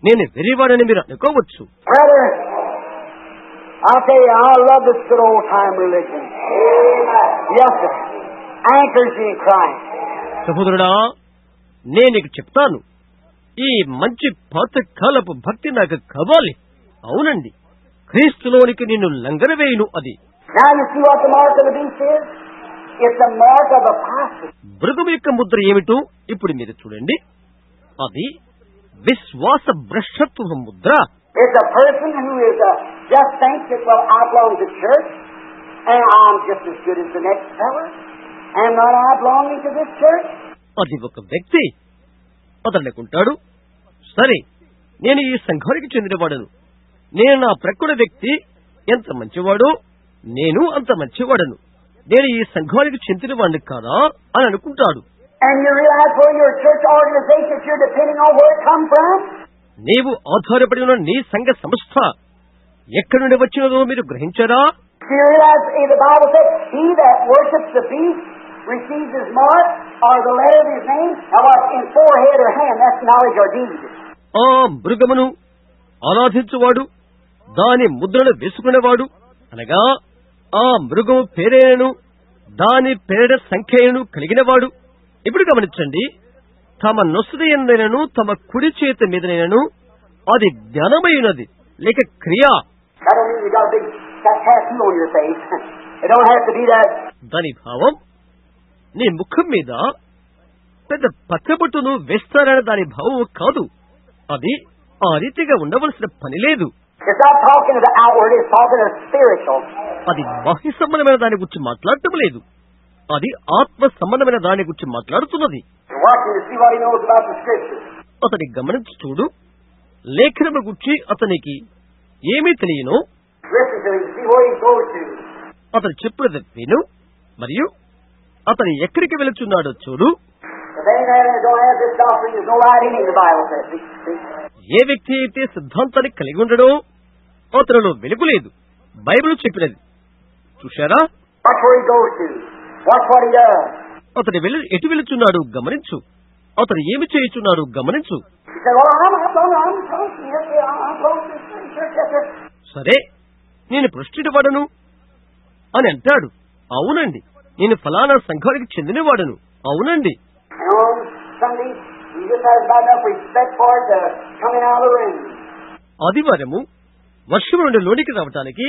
నేను వెర్రివాడని మీరు అనుకోవచ్చు. I'll tell you, I love this good old time religion. Yes, sir. Anchors you in Christ. సహోదరుడా, నేను నీకు చెప్తాను, ఈ మంచి పాతకాలపు భక్తి నాకు కావాలి. అవునండి, క్రీస్తులోనికి నిన్ను లంగరవేయును. అది Now you see what the mark of the beast is? It's the mark of apostasy. మృగము యొక్క ముద్ర ఏమిటో ఇప్పుడు మీరు చూడండి. అది విశ్వాస భ్రష్టత్వ Mudra. It's a person who is just thinks that, well, I belong to church, and I'm just as good as the next fellow, and not I belonging to this church. అది ఒక వ్యక్తి అతనుకుంటాడు, సరే నేను ఈ సంఘానికి చెందినవాడను, నేను నా ప్రక్కన వ్యక్తి ఎంత మంచివాడో నేను అంత మంచివాడను, నేను ఈ సంఘానికి చెందినవాడిని కాదా అని అనుకుంటాడు. And you realize where your church organization, you're depending on where it comes from? నీవు ఆధారపడి ఉన్న నీ సంఘ సంస్థ ఎక్కడి నుండి వచ్చినదో మీరు గ్రహించారా? You realize the Bible says, he that worships the beast receives his mark or the letter of his name, or what, in forehead or hand, that's knowledge or deed. ఆ మృగమును ఆరాధించువాడు దాని ముద్రను వేసుకునేవాడు, అనగా ఆ మృగము పేరేను దాని పేర సంఖ్యను కలిగినవాడు. ఇప్పుడు గమనించండి, తమ నొసదైనను తమ కుడి చేతి మీదనైనను అది జ్ఞానమైనది లేక క్రియ. దాని భావం నీ ముఖం మీద పెద్ద పచ్చబొట్టును వేస్తారని దాని భావం కాదు. అది ఆ రీతిగా ఉండవలసిన పని లేదు. అది బాహ్య సంబంధమైన దాని గురించి మాట్లాడటం లేదు, అది ఆత్మ సంబంధమైన దాని గురించి మాట్లాడుతున్నది. అతని గమనించి చూడు, లేఖనము గురించి అతనికి ఏమీ తెలియనో అతను చెప్పినది విను, మరియు అతను ఎక్కడికి వెళుతున్నాడో చూడు. ఏ వ్యక్తి అయితే సిద్ధాంతాన్ని కలిగి ఉండడో అతనిలో వెలుగు లేదు, బైబిల్ చెప్పినది. చూశారా? అతను ఎటు వెళుతున్నాడు గమనించు, అతను ఏమి చేయుచున్నాడు గమనించు. సరే, నేను ప్రశ్నించబడను అని అంటాడు. అవునండి, నేను ఫలానా సంఘానికి చెందినవాడను. అవునండి. ఆదివారము వర్షం నుండి లోనికి రావటానికి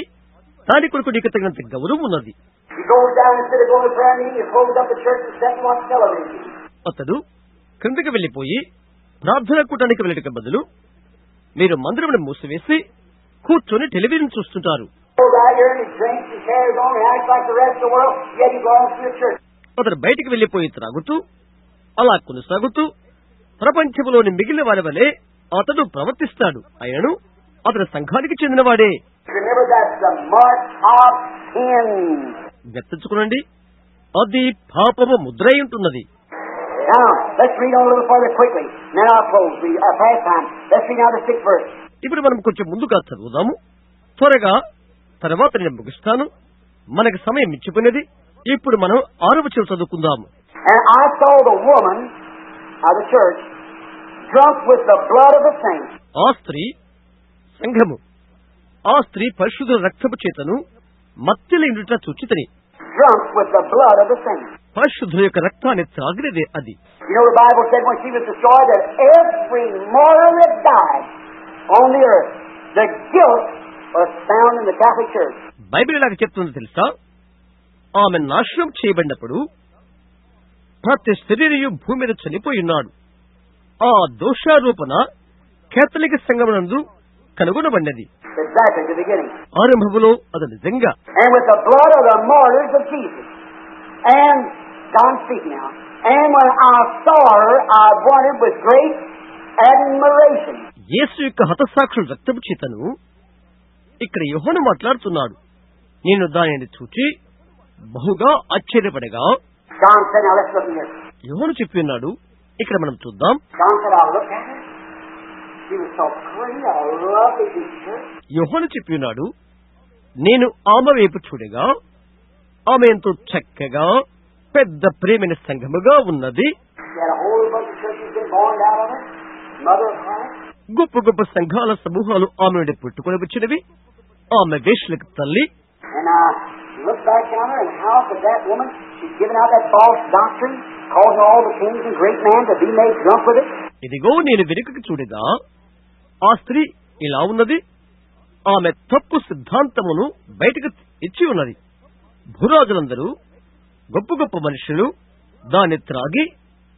దాని కొరకు నీకు తగినంత గౌరవం ఉన్నది. అతడు క్రిందకి వెళ్లిపోయి ప్రార్థనా కూటానికి వెళ్ళటం బదులు మీరు మందిరమును మూసివేసి కూర్చొని టెలివిజన్ చూస్తుంటారు. అతను బయటికి వెళ్లిపోయి త్రాగుతూ అలా కొనసాగుతూ ప్రపంచంలోని మిగిలిన వారి వలె అతడు ప్రవర్తిస్తాడు. ఆయనను అతని సంఘానికి చెందినవాడే. గుర్తుంచుకోనండి, అది పాపము ముద్ర అయి ఉంటున్నది. ఇప్పుడు మనం కొంచెం ముందుగా చదువుదాము. త్వరగా తర్వాత నేను ముగిస్తాను. మనకి సమయం మించిపోయినది. ఇప్పుడు మనం 6వ వచనం చదువుకుందాము. ఆ స్త్రీ సంఘము, ఆ స్త్రీ పరిశుద్ధ రక్తపు చేతను మత్తిలైనట చూచితని. పరిశుద్ధుల యొక్క రక్తాన్ని త్రాగినదే అది. బైబిల్ ఇలాగ చెప్తుంది తెలుసా? ఆమె నాశనం చేయబడినప్పుడు ప్రతి శరీరయు భూమి మీద చనిపోయి ఉన్నాడు. ఆ దోషారోపణ కేథలిక్ సంఘమునందు కనుగొనబడినది. ఆరంభములో అది నిజంగా యేసు యొక్క హతసాక్షుల రక్తపు చేతను ఇక్కడ యోహాను మాట్లాడుతున్నాడు. నేను దానిని చూచి బహుగా ఆశ్చర్యపడగా యోహాను చెప్పి ఉన్నాడు. ఇక్కడ మనం చూద్దాం. యోహాను చెప్పి ఉన్నాడు, నేను ఆమె వైపు చూడగా ఆమె ఎంతో చక్కగా పెద్ద ప్రేమైన సంఘముగా ఉన్నది. గొప్ప గొప్ప సంఘాల సమూహాలు ఆమె నుండి పుట్టుకొని వచ్చినవి. ఆమె వేశ్యలకు తల్లి. ఇదిగో నేను వెనుకకు చూడగా ఆ స్త్రీ ఇలా ఉన్నది. ఆమె తప్పు సిద్ధాంతమును బయటకు ఇచ్చి ఉన్నది. భూరాజులందరూ గొప్ప గొప్ప మనుషులు దాన్ని త్రాగి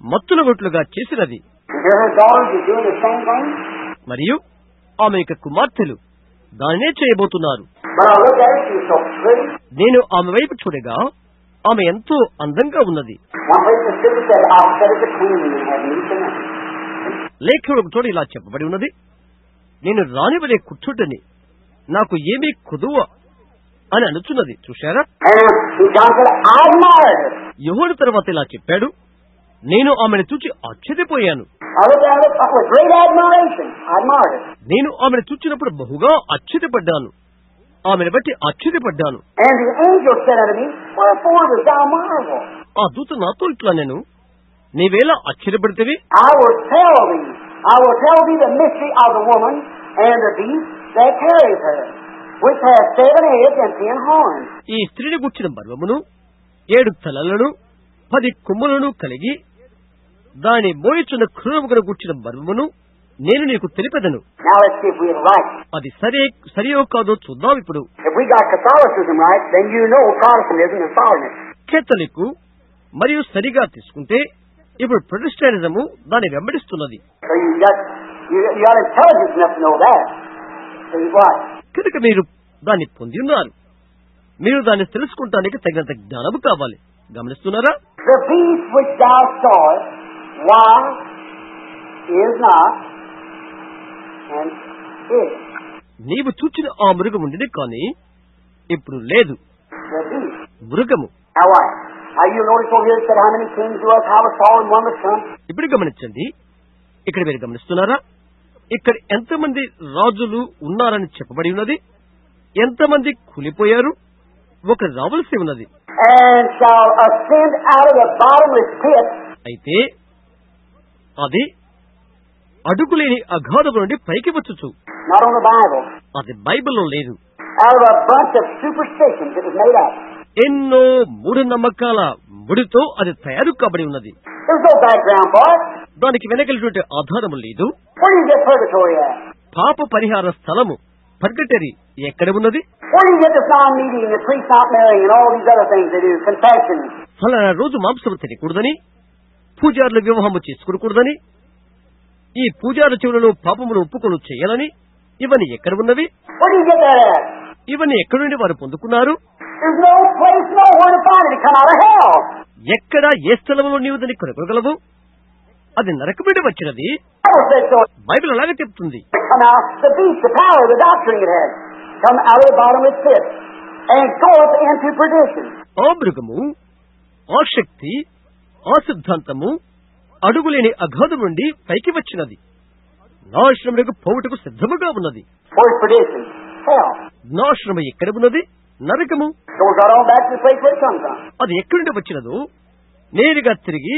మత్తుల గొట్లుగా చేసినది. మరియు ఆమె యొక్క కుమార్తెలు దానినే చేయబోతున్నారు. నేను ఆమె వైపు చూడగా ఆమె ఎంతో అందంగా ఉన్నది. లేఖకుడు ఒక చోట ఇలా చెప్పబడి ఉన్నది, నేను రానివలే కూర్చుంటని నాకు ఏమీ కుదువ అని అనుచున్నది. చూశారా? యోహాను తర్వాత ఇలా చెప్పాడు, నేను ఆమెను చూచి ఆశ్చర్యపోయాను. నేను ఆమెను చూచినప్పుడు బహుగా ఆశ్చర్యపడ్డాను. ఆమెను బట్టి ఆశ్చర్యపడ్డాను. ఆ దూత నాతో ఇట్లా, నేను నీవేలా ఆశ్చర్యపడితేవి? ఈ స్త్రీని గుర్చిన మర్మమును, 7 తలలను 10 కొమ్ములను కలిగి దాని మోయిచున్న క్రూరమును గుర్చిన మర్మమును నేను నీకు తెలిపెదను. అది సరియో కాదో చూద్దాం. ఇప్పుడు కేథలిక్ మరియు సరిగా తీసుకుంటే ఇప్పుడు ప్రొటెస్టాంటిజము దాన్ని వెంబడిస్తున్నది. కనుక మీరు దాన్ని పొంది ఉన్నారు. మీరు దాన్ని తెలుసుకుంటానికి తగినంత జ్ఞానము కావాలి. గమనిస్తున్నారా? నీవు చూచిన ఆ మృగం ఉండేది, కానీ ఇప్పుడు లేదు. మృగము. ఇప్పుడు గమనించండి. ఇక్కడ మీరు గమనిస్తున్నారా? ఇక్కడ ఎంతమంది రాజులు ఉన్నారని చెప్పబడి ఉన్నది. ఎంతమంది కూలిపోయారు? ఒకరు రావలసి ఉన్నది. అయితే అది అడుగులేని అగాధం నుండి పైకి వచ్చుచు. అది బైబిల్లో లేదు. ఎన్నో మూఢనమ్మకాల ముడితో అది తయారు కాబడి ఉన్నది. దానికి వెనకలిటువంటి ఆధారము లేదు. పాప పరిహార స్థలము పర్గటరీ ఎక్కడ ఉన్నది? ఫలానా రోజు మాంసము తినకూడదని, పూజారుల వివాహము చేసుకోకూడదని, ఈ పూజా రుచులలో పాపమును ఒప్పుకొను చేయాలని ఇవన్నీ ఎక్కడ ఉన్నవి? Where do you get that at? ఇవన్నీ ఎక్కడి నుండి వారు పొందుకున్నారు? There's no place nowhere to find it. It come out of hell. ఎక్కడ ఏ స్థలంలో నీవు దాన్ని కొనగలవు? అది నరకం నుండి వచ్చినది. Bible says so. బైబిల్ అలాగే చెప్తుంది. Come out the beast, the power, the doctrine it has. Come out of the bottomless pit and goeth into perdition. ఆ మృగము, ఆ శక్తి, ఆ సిద్ధాంతము అడుగులేని అగాధం నుండి పైకి వచ్చినది. నాశనమునకు పోవుటకు సిద్ధముగా ఉన్నది. Where's perdition? Hell. నాశనము ఎక్కడ ఉన్నది? నరకము. So we got on back to the place where it comes from. అది ఎక్కడి నుండి వచ్చినదో నేరుగా తిరిగి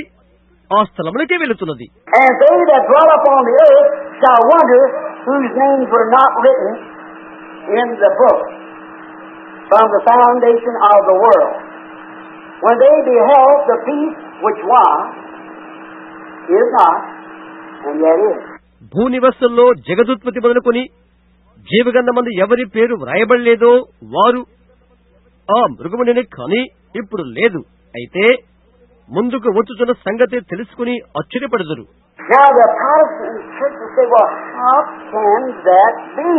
ఆ స్థలములకే వెళుతున్నది. And they that dwell upon the earth shall wonder whose names were not written in the book from the foundation of the world, when they beheld the beast which was, is not, and yet is. భూనివాసంలో జగదుత్పత్తి మొదలుకొని జీవగంధమందు ఎవరి పేరు వ్రాయబడలేదో వారు ఆ మృగమునే కాని ఇప్పుడు లేదు, అయితే ముందుకు వచ్చుచున్న సంగతి తెలుసుకుని ఆశ్చర్యపడదురు. Now the Protestant churches say, well, how can that be?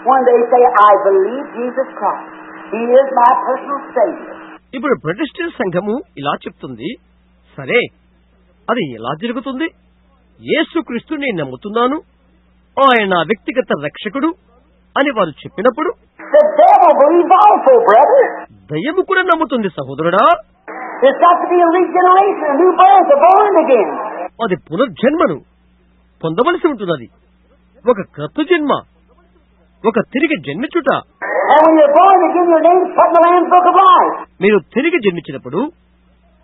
When they say, I believe Jesus Christ, He is my personal Savior. ఇప్పుడు ప్రొటెస్టెంట్ సంఘము ఇలా చెప్తుంది, సరే అది ఎలా జరుగుతుంది? యేసుక్రీస్తు నేను నమ్ముతున్నాను, ఆయన నా వ్యక్తిగత రక్షకుడు అని వారు చెప్పినప్పుడు The devil believes also, brother. దయ్యము కూడా నమ్ముతుంది సహోదరుడా. It's got to be a regeneration, a new birth, a born again. అది పునర్జన్మను పొందవలసి ఉంటున్నది. ఒక క్రొత్త జన్మ, ఒక తిరిగి జన్మించుట. And when you're born again, your name's put in the Lamb's Book of Life. మీరు తిరిగి జన్మించినప్పుడు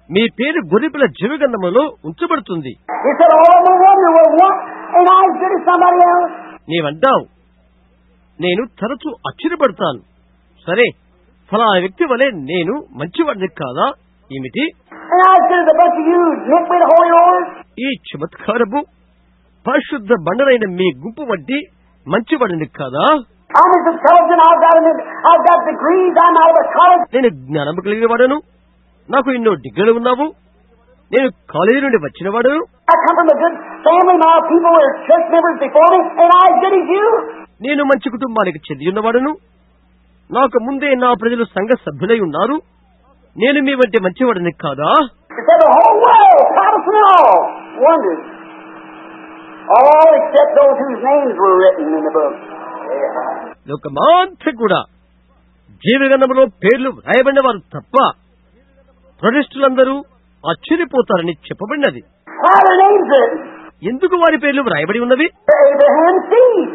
మీ పేరు గొర్రెపిల్ల జీవగ్రంథములో ఉంచబడుతుంది. He said, all of them wonder, well, what? Ain't I as good as somebody else? నీవంటావు, నేను తరచూ ఆశ్చర్యపడతాను. సరే, ఫలానా వ్యక్తి వలె నేను మంచివాడిని కాదా ఏమిటి? Ain't I as good as a bunch of you nitwit holy lords? ఈ చమత్కారపు పరిశుద్ధ బండలైన మీ గుంపు వంటి మంచివాడిని కాదా? I'm as intelligent, I've got degrees, I'm out of a college. నేను జ్ఞానము కలిగిన వాడను, నాకు ఎన్నో డిగ్రీలు ఉన్నావు, నేను కాలేజీ నుండి వచ్చిన వాడను, I come from a good family, my people were church members before me, ain't I as good as you? నేను మంచి కుటుంబానికి చెంది ఉన్నవాడను, నాకు ముందే నా ప్రజలు సంఘ సభ్యులై ఉన్నారు, నేను మీ వంటి మంచివాడిని కాదా? He said the whole world, Protestant all, wondered. All except those whose names were written in the book. లోకమంతా కూడా జీవగణములో పేర్లు రాయబడిన వారు తప్ప ప్రొటెస్టులందరూ ఆశ్చర్యపోతారని చెప్పబడినది. Why are their names written? ఎందుకు వారి పేర్లు వ్రాయబడి ఉన్నవి? Abraham's seed.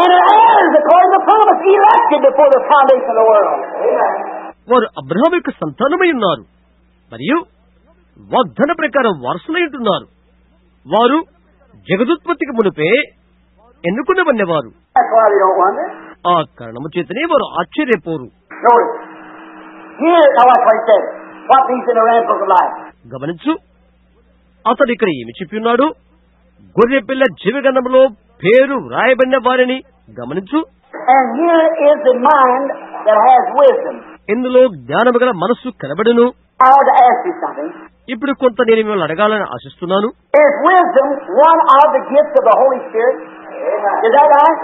And their heirs according to promise, elected before the foundation of the world. వారు అబ్రహాము యొక్క సంతానమై ఉన్నారు మరియు వాగ్దాన ప్రకారం వారసులై ఉంటున్నారు. వారు జగదుత్పత్తికి మునిపే ఎన్నుకున్నవన్నవారు. That's why they don't wonder. ఆ కారణము చేతనే వారు ఆశ్చర్యపోరు. Notice. Here, now watch what he said. What these in the Lamb's Book of Life. గమనించు, అతడు ఇక్కడ ఏమి చెప్పి ఉన్నాడు? గొర్రె పిల్ల జీవగణములో పేరు వ్రాయబడిన వారిని గమనించు. And here is the mind that has wisdom. ఇందులో జ్ఞానము గల మనస్సు కనబడును. I want to ask you something. ఇప్పుడు కొంత నేను మిమ్మల్ని అడగాలని ఆశిస్తున్నాను. Is wisdom one of the gifts of the Holy Spirit? Is that right?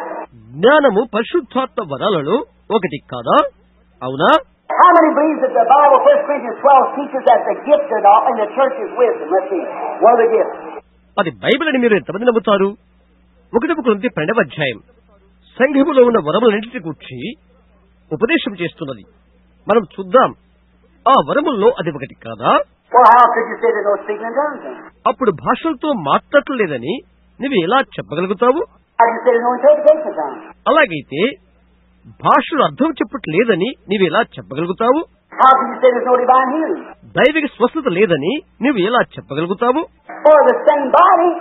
జ్ఞానము పరిశుద్ధాత్మ వరాలలో ఒకటి కాదా? అవునా? How many believes that the Bible, 1 Corinthians 12, teaches that the gift in the church is wisdom? Let's see. What are the gifts? అది Bible అని మీరు ఎంతమంది నమ్ముతారు? 1 కొరింథీ 12వ అధ్యాయం సంఘములో ఉన్న వరములన్నింటినీ గూర్చి ఉపదేశం చేస్తున్నది. మనం చూద్దాం, ఆ వరముల్లో అది ఒకటి కాదా? Well, how could you say there's no speaking in tongues then? అప్పుడు భాషలతో మాట్లాడలేదని నువ్వు ఎలా చెప్పగలుగుతావు? How could you say there's no interpretation of tongues? అలాగైతే భాషలు అర్థం చెప్పట్లేదని నీవు ఎలా చెప్పగలుగుతావు? How could you say there's no divine healing? దైవిక స్వస్థత లేదని నువ్వు ఎలా చెప్పగలుగుతావు? For the same body,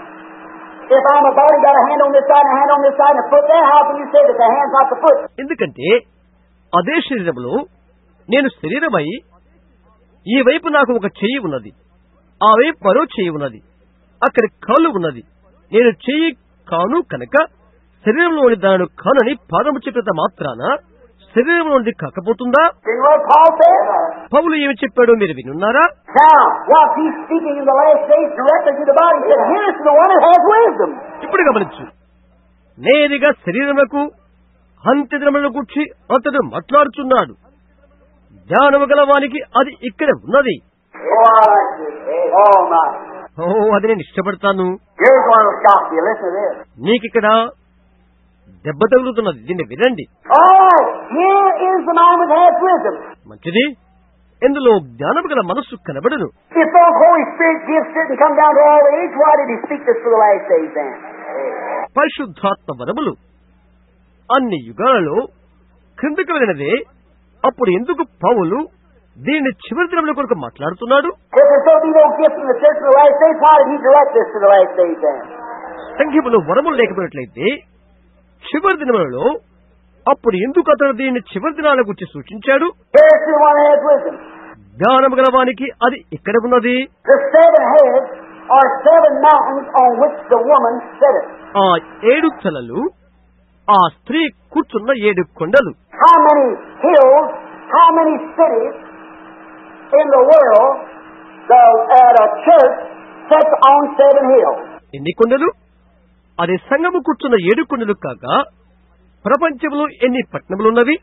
if I'm a body, got a hand on this side and a hand on this side and a foot there, how can you say that the hand's not the foot? ఎందుకంటే అదే శరీరంలో నేను శరీరమై ఈ వైపు నాకు ఒక చెయ్యి ఉన్నది, ఆ వైపు మరో చెయ్యి ఉన్నది, అక్కడ కాలు ఉన్నది. నేను చెయ్యి కాను కనుక శరీరంలోని దాని కానని పాదము చెప్పినంత మాత్రాన శరీరంలోనిది కాకపోతుందా? పౌలు ఏమి చెప్పాడో మీరు వినున్నారా? Now, what he's speaking in the last days directly to the body, he said, here's the one that has wisdom. ఇప్పుడు గమనించు, నేరుగా శరీరములకు అంత్యదినములను గూర్చి అతడు మాట్లాడుచున్నాడు. జ్ఞానము గలవానికి అది ఇక్కడ ఉన్నది. అది నేను ఇష్టపడతాను. నీకిక్కడ దెబ్బ తగులుతున్నది, దీన్ని వినండి. మంచిది, ఇందులో జ్ఞానము గల మనస్సు కనబడును. పరిశుద్ధాత్మ వరములు అన్ని యుగాలలో క్రిందకు వెళ్ళినదే, అప్పుడు ఎందుకు పౌలు దీన్ని చివరి దినముల కొరకు మాట్లాడుతున్నాడు? సంఖ్యములో వరములు లేకపోయినట్లయితే చివరి దినములలో అప్పుడు ఎందుకు అతను దీన్ని చివరి దినాల గురించి సూచించాడు? జ్ఞానము గలవానికి అది ఇక్కడ ఉన్నది. ఆ 7 తలలు ఆ స్త్రీ కూర్చున్న 7 కొండలు. ఎన్ని కొండలు? అది సంఘము కూర్చున్న 7 కొండలు కాగా ప్రపంచంలో ఎన్ని పట్టణములున్నవి?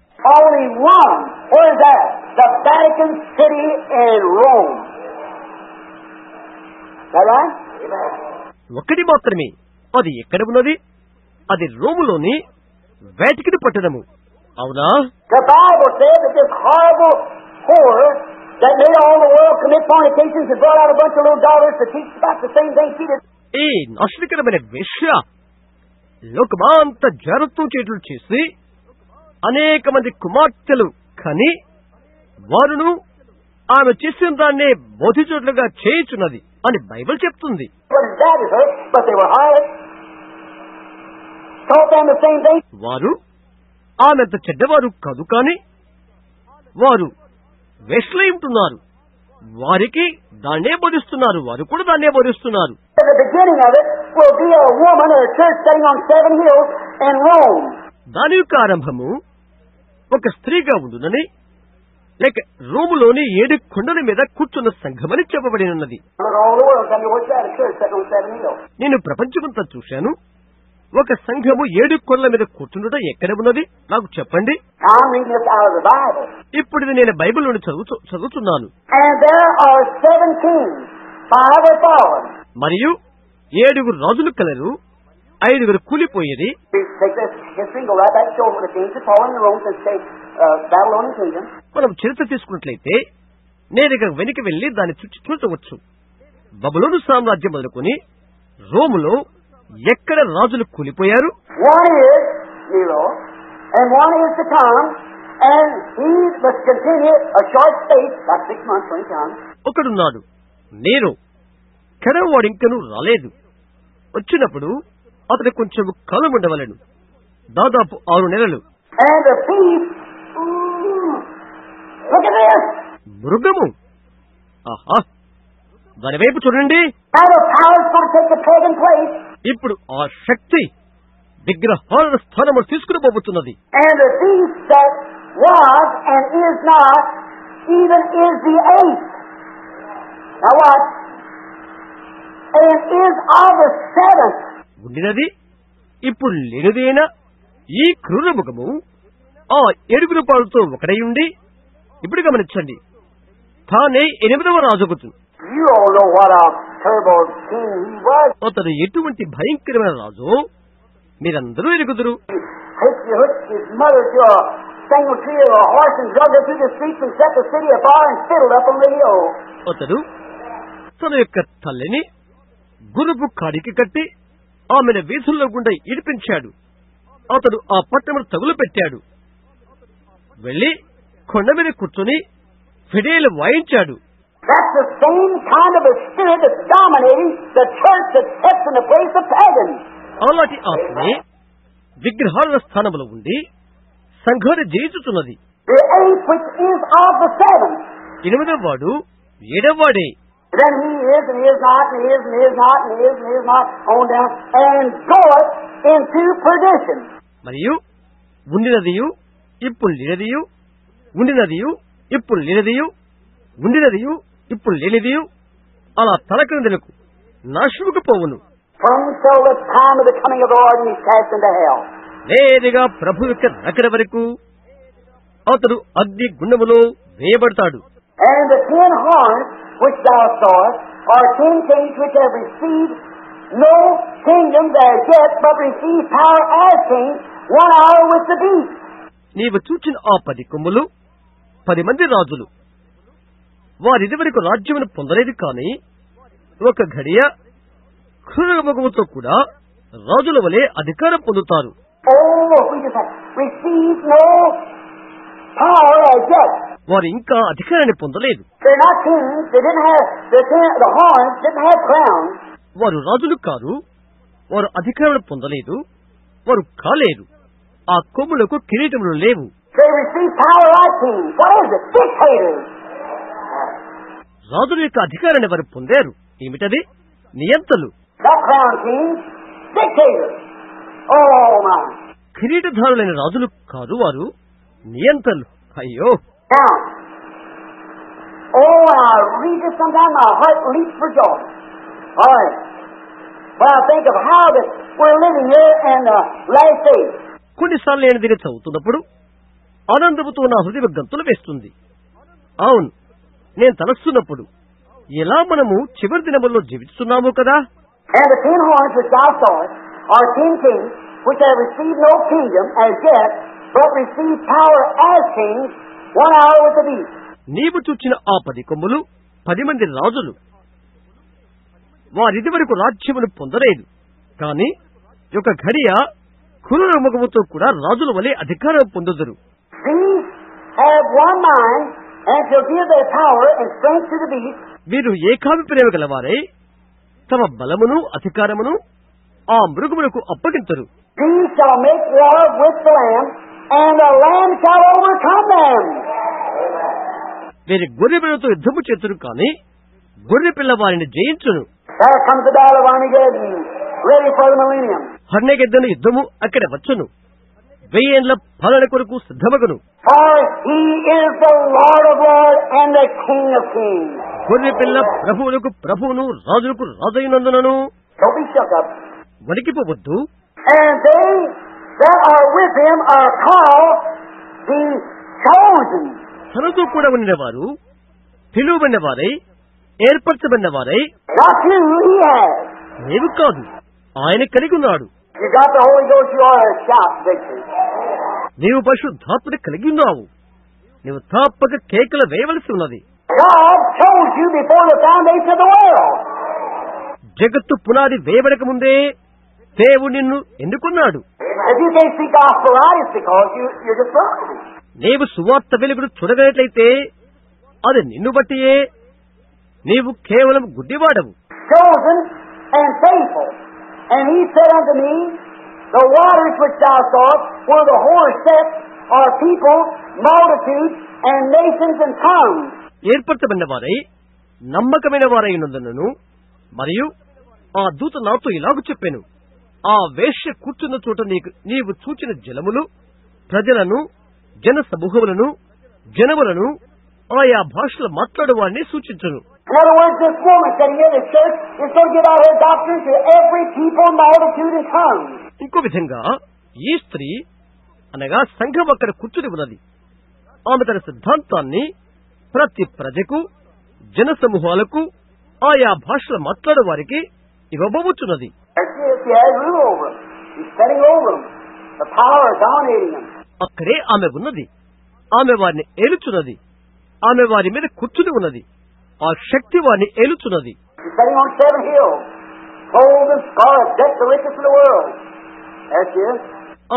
ఒకటి మాత్రమే. అది ఎక్కడ ఉన్నది? అది రోములోని వేటికిని పట్టణము. అవునా? ఈ నాశనకరమైన వేశ్య లోకమాంత జారత్వం చేతులు చేసి అనేక మంది కుమార్తెలు కని వారును ఆమె చేసిన దాన్నే బోధించుట్లుగా చేయుచున్నది అని బైబిల్ చెప్తుంది. వారు ఆమెంత చెడ్డవారు కాదు, కాని వారు వేశ్లయుంటున్నారు. వారికి దాన్నే బోధిస్తున్నారు, వారు కూడా దాన్నే బోధిస్తున్నారు. దాని యొక్క ఆరంభము ఒక స్త్రీగా ఉండునని, లేక రోములోని 7 కొండల మీద కూర్చున్న సంఘమని చెప్పబడినది. నేను ప్రపంచమంతా చూశాను. ఒక సంఘము 7 కొండల మీద కూర్చుండుట ఎక్కడ ఉన్నది? నాకు చెప్పండి. ఇప్పుడు ఇది నేను బైబిల్ నుండి చదువుతున్నాను. మరియు 7 రాజులు కలరు, 5 కూలిపోయేది. మనం చరిత్ర తీసుకున్నట్లయితే నేరుగా వెనక్కి వెళ్లి దాన్ని చూడవచ్చు. బబులోను సామ్రాజ్యం మొదలుకొని రోములో ఎక్కడ రాజులు కూలిపోయారు? ఒకడున్నాడు నీరో. వాడింకను రాలేదు. వచ్చినప్పుడు అతడు కొంచెం కాలం ఉండవలను, దాదాపు 6 నెలలు. మృగము, ఆహా, దాని వైపు చూడండి. ఇప్పుడు ఆ శక్తి విగ్రహాల స్థానము తీసుకుని పోబోతున్నది. ఉండినది ఇప్పుడు లేనిదైనా ఈ క్రూర ముఖము ఆ 7 పాలతో ఒకడై ఉండి, ఇప్పుడు గమనించండి, తానే 8వ రాజుగుతు. అతడు ఎటువంటి భయంకరమైన రాజు మీరందరూ ఎరుగుదురు. అతడు తన యొక్క తల్లిని గురుపు కాడికి కట్టి ఆమెను వీధుల్లో గుండా ఇడిపించాడు. అతడు ఆ పట్టణం తగులు పెట్టాడు. వెళ్లి కొండ మీద కూర్చొని ఫిడేలు వాయించాడు. అలాంటి ఆత్మే విగ్రహాల స్థానంలో ఉండి సంఘాన్ని జయించుతున్నది. 8వ వాడు 7వ వాడే. మరియు ఉండినదియు ఇప్పుడు లేనిదియు, ఉండినదియు ఇప్పుడు లేనిదియు, ఉండినదియు ఇప్పుడు లేనిదియు అలా తలక్రిందులకు నాశముకు పోవును. until the time of the coming of the Lord, and he's cast into hell. నేరుగా ప్రభు యొక్క రకడ వరకు అతడు అగ్ని గుండములో వేయబడతాడు. And the 10 horns which thou sawest are 10 kings which have received no kingdom as yet, but receive power as kings 1 hour with the beast. నీవు చూచిన ఆ 10 కొమ్ములు 10 మంది రాజులు. వారిది వరకు రాజ్యమును పొందలేదు, కానీ ఒక ఘడియ క్రూరముఖముతో కూడా రాజుల వలె అధికారం పొందుతారు. Receive no power as yet. వారు ఇంకా అధికారాన్ని పొందలేదు. They're not kings. They didn't have the horns. Didn't have crowns. వారు రాజులు కారు. వారు అధికారాన్ని పొందలేదు. వారు కాలేరు. ఆ కొమ్ములకు కిరీటములు లేవు. They receive power like kings. What is it? Dictators. రాజుల యొక్క అధికారాన్ని వారు పొందారు. ఏమిటది? నియంతలు. Not crown kings. Dictators. Oh my. కిరీటధారులైన రాజులు కారు, వారు నియంతలు. అయ్యో. Now, when I read this sometimes my heart leaps for joy. All right. When I think of how that we're living here in the last days. కొన్నిసార్లు నేను దీన్ని చదువుతున్నప్పుడు ఆనందముతో నా హృదయ గంతులు వేస్తుంది. అవును, నేను తలస్తున్నప్పుడు ఎలా మనము చివరి దినముల్లో జీవిస్తున్నామో కదా. And the 10 horns which thou sawest are 10 kings which have received no kingdom as yet, but receive power as kings 1 hour with the beast. నీవు చూచిన ఆ 10 కొమ్ములు 10 మంది రాజులు. వారిది వరకు రాజ్యమును పొందలేదు, కానీ ఒక ఘడియ క్రూర ముఖముతో కూడా రాజుల వలె అధికారం పొందుదురు. These have one mind and shall give their power and strength to the beast. వీరు ఏకాభిప్రాయం గలవారై తమ బలమును అధికారమును ఆ మృగములకు అప్పగించరు. These shall make war with the Lamb, and the Lamb shall overcome them. వీరి గొర్రె పిల్లతో యుద్ధము చేతురు, కానీ గొర్రె పిల్ల వారిని జయించును. There comes the battle of Armageddon, ready for the millennium. హర్నెగెద్దను యుద్ధము అక్కడ వచ్చును. 1000 ఏండ్ల పాలన కొరకు సిద్ధమగును. For he is the Lord of lords and the King of kings. గొర్రె పిల్ల ప్రభువులకు ప్రభువును రాజులకు రాజైనందునను. Don't be shook up. వణికిపోవద్దు. And they that are with him are called the chosen. తనతో కూడా ఉండిన వారు పిలువబడిన వారై ఏర్పరచబడిన వారై. Not you, he has. నీవు కాదు, ఆయన కలిగి ఉన్నాడు. You got the Holy Ghost, you ought to shout victory. నీవు పరిశుద్ధాత్మని కలిగి ఉన్నావు. నీవు తప్పక కేకలు వేయవలసి ఉన్నది. God chose you before the foundation of the world. జగత్తు పునాది వేయబడక ముందే దేవుడు నిన్ను ఎన్నుకున్నాడు. If you can't see gospel right, it's because you're just blind. నీవు సువార్త వెలుగును చూడగలిగినట్లయితే అది నిన్ను బట్టియే. నీవు కేవలం గుడ్డివాడవు. Chosen and faithful. And he said unto me, the waters which thou sawest, where the whores sat, are people, multitudes, and nations and tongues. ఏర్పరచబడిన వారై నమ్మకమైన వారై ఉన్నందునను మరియు ఆ దూత నాతో ఇలాగు చెప్పాను, ఆ వేశ్య కూర్చున్న చోట నీవు చూచిన జలములు ప్రజలను, జన సమూహములను, జనములను, ఆయా భాషలు మాట్లాడేవాడిని సూచించును. In other words, this woman sitting here in the church is going to give out her doctrine to every people, multitude, and tongue. ఇంకో విధంగా ఈ స్త్రీ అనగా సంఘం అక్కడ కూర్చుని ఉన్నది. ఆమె తన సిద్ధాంతాన్ని ప్రతి ప్రజకు, జన సమూహాలకు, ఆయా భాషలు మాట్లాడే వారికి ఇవ్వబోతున్నది. అక్కడే ఆమె ఉన్నది. ఆమె వారిని ఏలుచున్నది. ఆమె వారి మీద కూర్చుని ఉన్నది. ఆ శక్తి వారిని ఏలుచున్నది.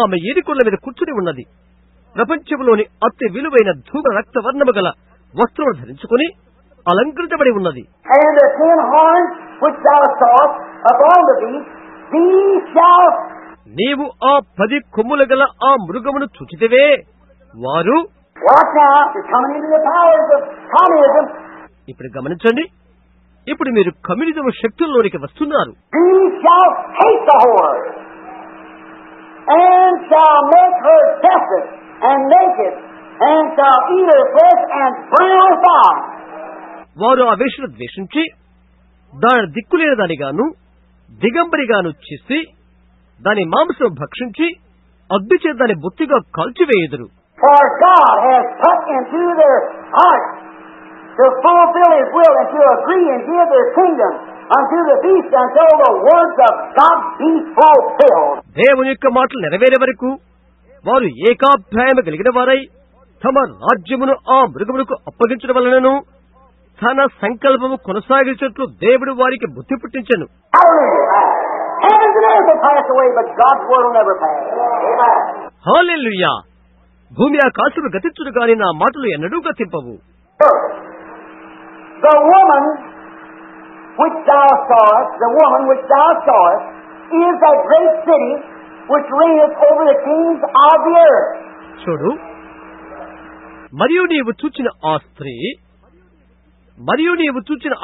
ఆమె 7 కొండల మీద కూర్చుని ఉన్నది. ప్రపంచంలోని అతి విలువైన ధూమ రక్తవర్ణము గల వస్త్రములు ధరించుకుని అలంకరించబడి ఉన్నది. నీవు ఆ 10 కొమ్ముల గల ఆ మృగమును చూచితివే, వారు ఇప్పుడు గమనించండి, ఇప్పుడు మీరు కమ్యూనిజం శక్తుల్లోనికి వస్తున్నారు. వారు ఆ వేషను ద్వేషించి దాని దిక్కులేని దానిగాను దిగంబరిగాను చేసి దాని మాంసం భక్షించి అగ్నిచే దాని బొత్తిగా కాల్చివేయుదురు. For God has put into their hearts to fulfill His will and to agree and give their kingdom unto the beast until the words of God be fulfilled. దేవుని యొక్క మాటలు నెరవేరే వరకు వారు ఏకాభిప్రాయం కలిగిన వారై తమ రాజ్యమును ఆ మృగమునకు అప్పగించడం వలనను తన సంకల్పము కొనసాగించినట్లు దేవుడు వారికి బుద్ధి పుట్టించెను. Heavens and earth will pass away, but God's word will never pass. హల్లెలూయా. భూమి ఆకాశము గతించును గాని నా మాటలు ఎన్నడూ గతింపవు. The woman which thou sawest, is that great city which reigneth over the kings of the earth. చూడు, మరియు నీవు చూచిన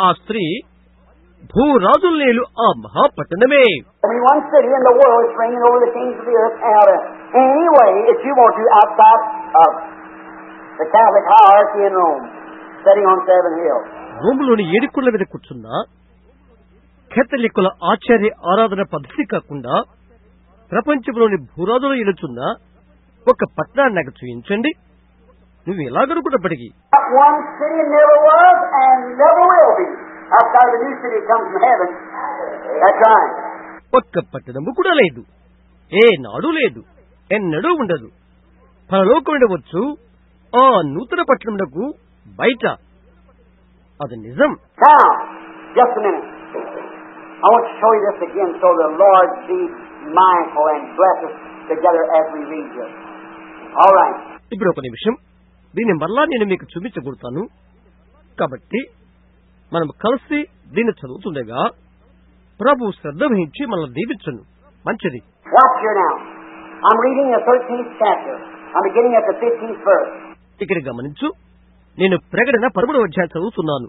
ఆ స్త్రీ భూరాజుల నేలు ఆ మహాపట్టణమే. Only one city in the world is reigning over the kings of the earth out of any way, if you want to, outside of the Catholic hierarchy in Rome, sitting on 7 hills. రోములోని 7 కొండల మీద కూర్చున్న కేథలిక్కుల ఆచార్య ఆరాధన పద్ధతి కాకుండా ప్రపంచంలోని భూరాజులు ఏలుచున్న ఒక పట్టణాన్ని నాకు చూపించండి. నువ్వు ఎలాగనుకున్నప్పటికీ One city never was and never will be. Outside the new city comes from heaven. That's right. ఒక్క పట్టణము కూడా లేదు, ఏనాడు లేదు, ఎన్నడూ ఉండదు. పరలోకం ఉండవచ్చు ఆ నూతన పట్టణమునకు బయట. అది నిజం. Now, just a minute. I want to show you this again so the Lord be mindful and bless us together as we read this. All right. ఇప్పుడు ఒక నిమిషం, దీన్ని మరలా నేను మీకు చూపించగలుగుతాను. కాబట్టి మనం కలిసి దీన్ని చదువుతుండగా ప్రభు శ్రద్ధ వహించి మనల్ని దీవించను. మంచిది. Watch here now. I'm reading the 13th chapter. I'm beginning at the 15th verse. ఇక్కడ గమనించు, నేను ప్రకటన 11వ అధ్యాయం చదువుతున్నాను.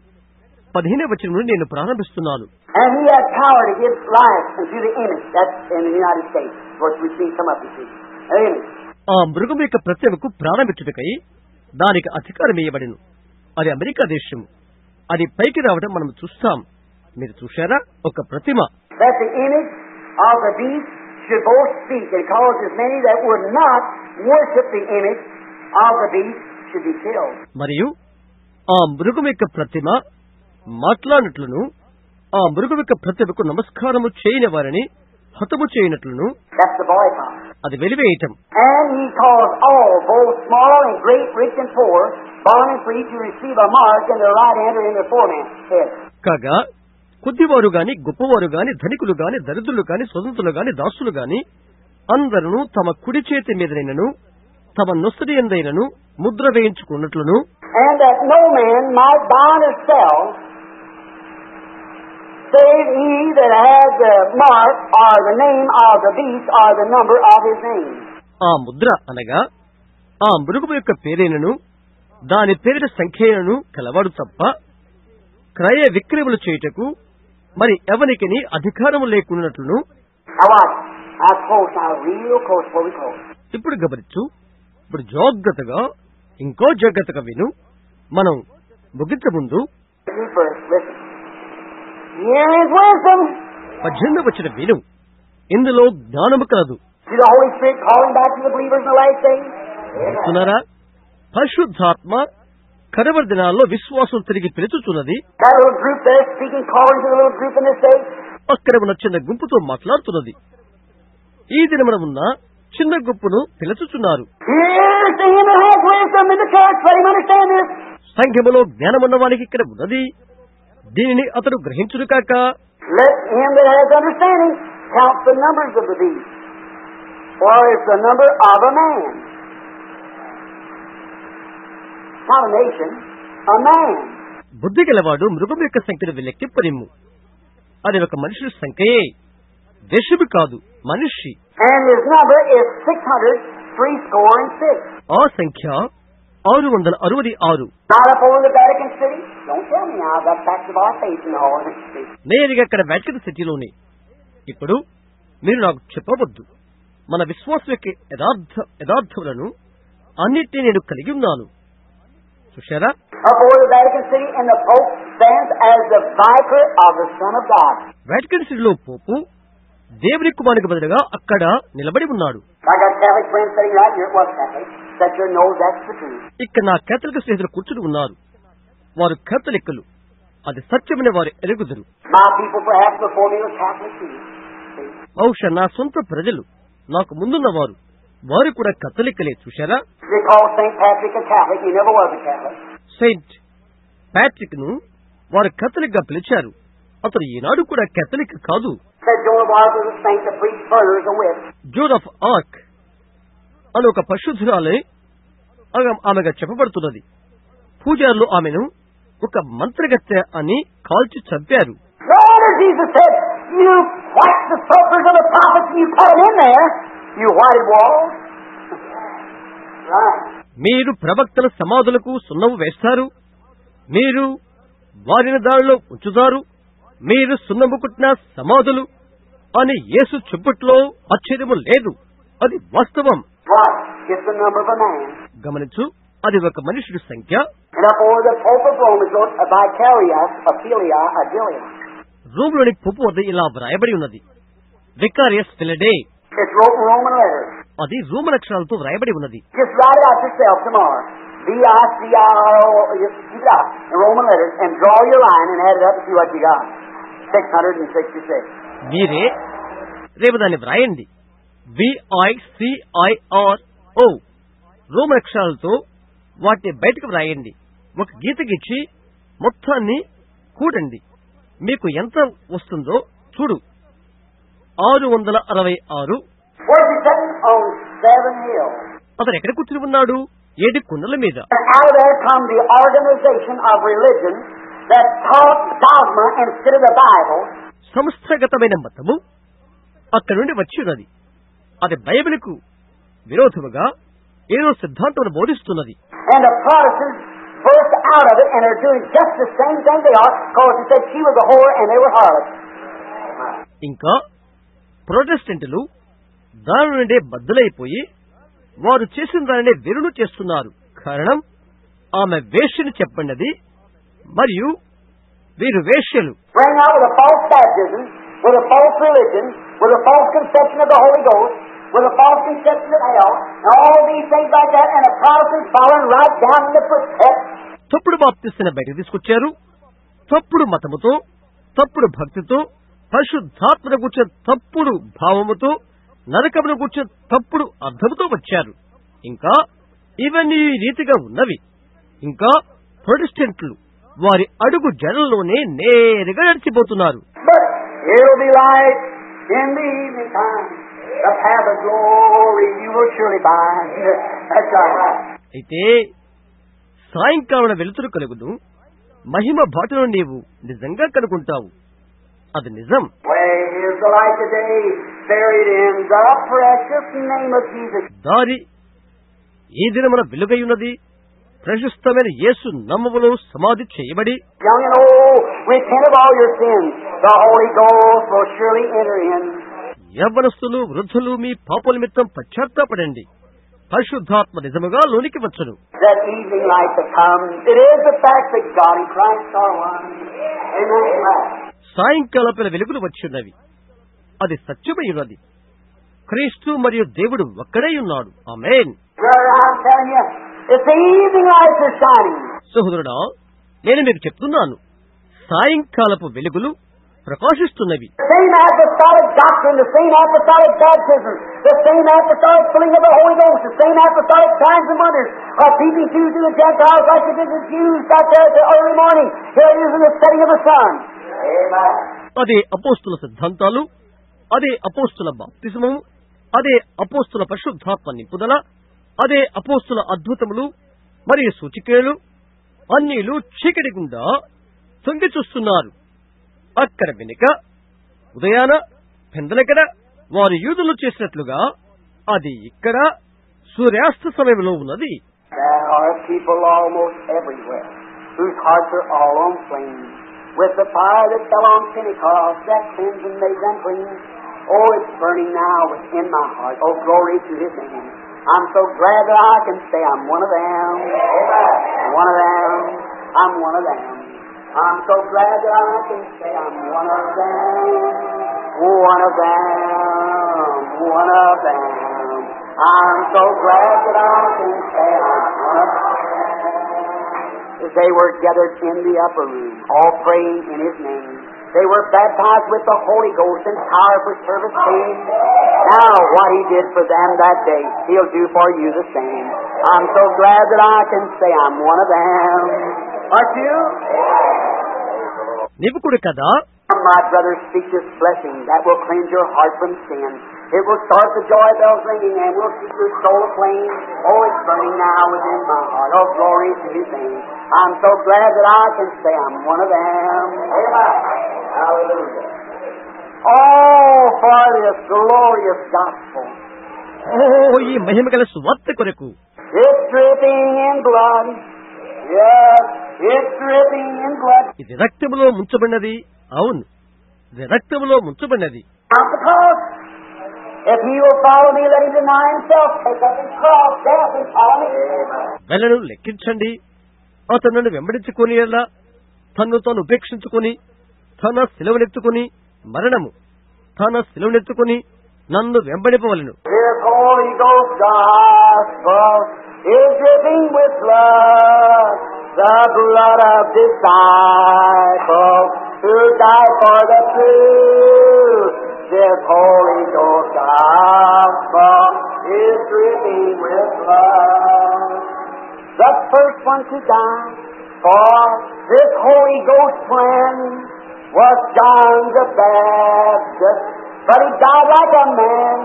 15వ వచనం నుండి నేను ప్రారంభిస్తున్నాను. And he had power to give life unto the image. That's in the United States. What we see come up, you see. An image. ఆ మృగం యొక్క ప్రతిమకు ప్రారంభించుటకై దానికి అధికారం ఇవ్వబడెను. అది అమెరికా దేశం. అది పైకి రావడం మనం చూస్తాం. మీరు చూశారా? ఒక ప్రతిమ. That the image of the beast should both speak, and cause as many that would not worship the image of the beast should be killed. మరియు ఆ మృగం యొక్క ప్రతిమ మాట్లాడినట్లును ఆ మృగం యొక్క ప్రతిమకు నమస్కారము చేయని వారిని హతము చేయనట్లును. That's the boycott. అది వెలివేయటం. And he caused all, both small and great, rich and poor, bond and free, to receive a mark in their right hand or in their forehead. కాగా కొద్దివారు గాని, గొప్పవారు గాని, ధనికులు గాని, దరిద్రులు గాని, స్వతంత్రులు గాని, దాసులు గాని అందరూ తమ కుడి చేతి మీదనైనను తమ నొసటి యందైనను Mudra వేయించుకున్నట్లును. And that no man might buy or sell, save he that had the mark or the name of the beast or the number of his name. ఆ ముద్ర అనగా ఆ మృగము యొక్క పేరైనను దాని పేరిట సంఖ్యను కలవాడు తప్ప క్రయ విక్రయములు చేయుటకు మరి ఎవనికిని అధికారము లేకున్నట్లును. ఇప్పుడు గమనించు. ఇప్పుడు జాగ్రత్తగా, ఇంకో జాగ్రత్తగా విను. మనం ముగించే ముందు 18వ వచనం విను. ఇందులో జ్ఞానము కలదు. చూస్తున్నారా? పరిశుద్ధాత్మ కడవరి దినాల్లో విశ్వాసం తిరిగి పిలుచుచున్నది. అక్కడ ఉన్న చిన్న గుంపుతో మాట్లాడుతున్నది. ఈ దినమున ఉన్న చిన్న గుంపును పిలుచుచున్నారు. సంఘములో జ్ఞానమున్న వానికి ఇక్కడ ఉన్నది. దీనిని అతడు గ్రహించును కాక. బుద్ధి గలవాడు మృగం యొక్క సంఖ్యను లెక్కింపనిమ్ము. అది ఒక మనిషి సంఖ్యయే, దేశము కాదు, మనిషి. ఆ సంఖ్య 666. నేరుగా అక్కడ వ్యాటికన్ సిటీలోనే. ఇప్పుడు మీరు నాకు చెప్పవద్దు. మన విశ్వాసం యొక్క యథార్థములను అన్నిటినీ నేను కలిగి ఉన్నాను. చూశారా? stands as the viper of the Son of God. Vatican సిటీలో పోపు దేవుని కుమారునికి బదులుగా అక్కడ నిలబడి ఉన్నాడు. Like our Catholic friends sitting right here, was Catholic, that you know that's the truth. ఇక్కడ నా కేథలిక్ స్నేహితులు కూర్చుని ఉన్నారు. వారు కేథలిక్కులు, అది సత్యమని వారు ఎరుగుదురు. My people perhaps before me were Catholic too. బహుశా నా సొంత ప్రజలు నాకు ముందున్న వారు కూడా కథలిక్కలే. చూశారా? They call St. Patrick a Catholic. He never was a Catholic. Saint Patrick ను వారు కథలిక్ గా పిలిచారు. అతను ఈనాడు కూడా కథలిక్ కాదు. Said Joan of Arc was a saint to preach murder as a witch. Zone of arc అని ఒక పరిశుద్ధురాలే ఆమెగా చెప్పబడుతున్నది. పూజారులు ఆమెను ఒక మంత్రగత్తె అని కాల్చి చంపారు. No wonder Jesus said, you wax the sepulchres of the prophets and you put them in there, you whited walls. Right. మీరు ప్రవక్తల సమాధులకు సున్నము వేస్తారు, మీరు వారిని దానిలో ఉంచుతారు, మీరు సున్నము కుట్టిన సమాధులు అని యేసు చెప్పుట్లో ఆశ్చర్యము లేదు. అది వాస్తవం. What? It's the number of a man. గమనించు, అది ఒక మనుషుడి సంఖ్య. And up over the Pope of Rome is wrote Vicarius, Ophelia, Agilia. రోమ్లోని పొప్పు వద్ద ఇలా వ్రాయబడి ఉన్నది, వికారియస్ ఫిలడే. It's wrote in Roman letters. అది రోమన్ అక్షరాలతో వ్రాయబడి ఉన్నది. Just write it out yourself tomorrow. V-I-C-I-R-O, just keep it out in Roman letters and draw your line and add it up and see what you got. 666. మీరే రేపు దాన్ని వ్రాయండి. VICIRO Roman అక్షరాలతో వాటిని బయటకు వ్రాయండి. ఒక గీత గీచి మొత్తాన్ని కూడండి. మీకు ఎంత వస్తుందో చూడు. 666. Where's he sitting? On 7 hills. అతను ఎక్కడ కూర్చుని ఉన్నాడు? 7 కొండల మీద. And out of there come the organization of religion that taught dogma instead of the Bible. సంస్థాగతమైన మతము అక్కడి నుండి వచ్చి ఉన్నది. అది బైబిలుకు విరోధముగా ఏదో సిద్ధాంతం బోధిస్తున్నది. And the Protestants burst out of it and are doing just the same thing they are, because they said she was a whore and they were harlots. ఇంకా ప్రొటెస్టెంటులు దాని నుండే బద్దలైపోయి వారు చేసిన దానినే వెరును చేస్తున్నారు. కారణం ఆమె వేశ్యని చెప్పండి మరియు వీరు వేశ్యలు. Bring out with a false baptism, with a false religion, with a false conception of the Holy Ghost, with a false conception of hell, and all these things like that, and the Protestants following right down in the footsteps. తప్పుడు బాప్తిస్టుని బయటకు తీసుకొచ్చారు. తప్పుడు మతముతో, తప్పుడు భక్తితో, పరిశుద్ధాత్మను కూర్చే తప్పుడు భావముతో, నరకమును కూర్చే తప్పుడు అర్థముతో వచ్చారు. ఇంకా ఇవన్నీ రీతిగా ఉన్నవి. ఇంకా ప్రొటెస్టెంట్లు వారి అడుగు జనంలోనే నేరుగా నడిచిపోతున్నారు. But it'll be light in the evening time. The path of glory you will surely find. That's right. అయితే సాయంకాలం వెలుతురు కలుగును, మహిమ బాటలో నీవు నిజంగా కనుకుంటావు. అది నిజం. Where is the light today? Buried in the precious name of Jesus. దారి ఈ దినమున వెలుగైయున్నది, ప్రశస్తమైన యేసు నామములో సమాధి చేయబడి. Young and old, repent of all your sins. The Holy Ghost will surely enter in. యవ్వనస్తులు, వృద్ధులు మీ పాపల నిమిత్తం పశ్చాత్తాపడండి, పరిశుద్ధాత్మ నిజముగా లోనికి వచ్చును. That evening light that comes, it is the fact that God and Christ are one. Amen. సాయంకాలపైన వెలుగులు వచ్చియున్నవి, అది సత్యమైనది. క్రీస్తు మరియు దేవుడు ఒక్కడే ఉన్నాడు. ఆమేన్. Brother, I'm telling you, it's the evening lights are shining. సహోదరుడా, నేను మీకు చెప్తున్నాను, సాయంకాలపు వెలుగులు ప్రకాశిస్తున్నవి. The same apostolic doctrine, the same apostolic baptism, the same apostolic filling of the Holy Ghost, the same apostolic signs and wonders are peeping through to the Gentiles like they did the Jews back there at the early morning. Here it is in the setting of the sun. Amen. అదే అపోస్తుల సిద్ధాంతాలు, అదే అపోస్తుల బాప్తిజము, అదే అపోస్తుల పరిశుద్ధాత్మ నింపుదల, అదే అపోస్తుల అద్భుతములు మరియు సూచికలు అన్నీలు చీకటి గుండా తొంగి చూస్తున్నారు. అక్కడ వెనుక ఉదయాన పెందలెక్కడ వారు యూదులు చేసినట్లుగా అది ఇక్కడ సూర్యాస్త సమయంలో ఉన్నది. There are people almost everywhere whose hearts are all on flame with the fire that fell on Pentecost that cleansed and made them clean. Oh, it's burning now within my heart. Oh, glory to His name. I'm so glad that I can say I'm one of them. One of them. I'm one of them. I'm so glad that I can say I'm one of them, one of them, one of them. I'm so glad that I can say I'm one of them. As they were gathered in the upper room, all praying in His name, they were baptized with the Holy Ghost and power for service came. Now, what He did for them that day, He'll do for you the same. I'm so glad that I can say I'm one of them. Aren't you? నీవు కూడా కదా? My brother, speak this blessing that will cleanse your heart from sin. It will start the joy bells ringing and will keep your soul aflame. Oh, it's burning now within my heart. Oh, glory to His name. I'm so glad that I can say I'm one of them. Amen. Hallelujah. Oh, for this glorious gospel. ఓ ఈ మహిమగల సువార్త కొరకు It's dripping in blood. Yes, it's dripping in blood. ఇది రక్తములో ముంచబడినది. అవును, ఇది రక్తములో ముంచబడినది. Not because if he will follow me, let him deny himself, take up his cross, death, and follow me. వెళ్ళను లెక్కించండి. అతను నన్ను వెంబడించుకుని ఎలా తన్ను తాను ఉపేక్షించుకుని తన శిలువనెత్తుకుని మరణము తన శిలువనెత్తుకుని నన్ను వెంబడిపవలెను. This Holy Ghost gospel is dripping with blood, the blood of disciples who died for the truth. This Holy Ghost gospel is dripping with blood. The first one to die for this Holy Ghost plan was John the Baptist, but he died like a man.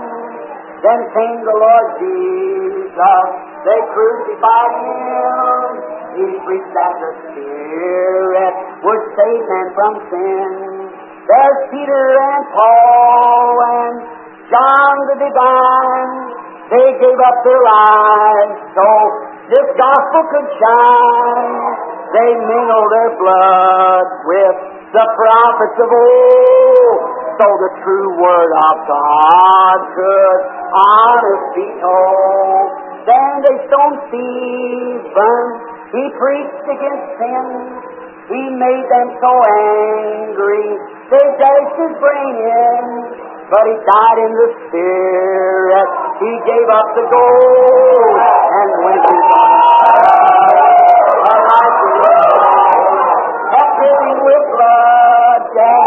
Then came the Lord Jesus. They crucified Him. He preached that the Spirit would save man from sin. There's Peter and Paul and John the Divine. They gave up their lives so this gospel could shine. They mingled their blood with the prophets of old, so the true word of God could honest be told. Then they stoned Stephen. He preached against sin. He made them so angry. They dashed his brain in, but he died in the Spirit. He gave up the gold and went to kept dripping with blood, yeah,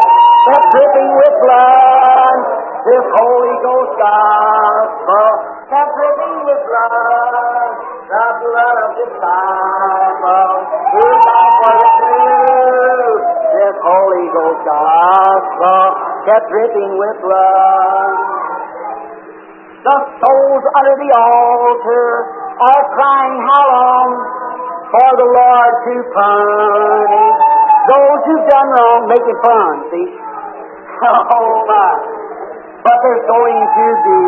kept dripping with blood. This Holy Ghost gospel kept dripping with blood, the blood of disciples who died for the truth. This Holy Ghost gospel kept dripping with blood. The souls under the altar are crying, how long for the Lord to punish those who've done wrong, making fun, see? Oh my. But there's going to be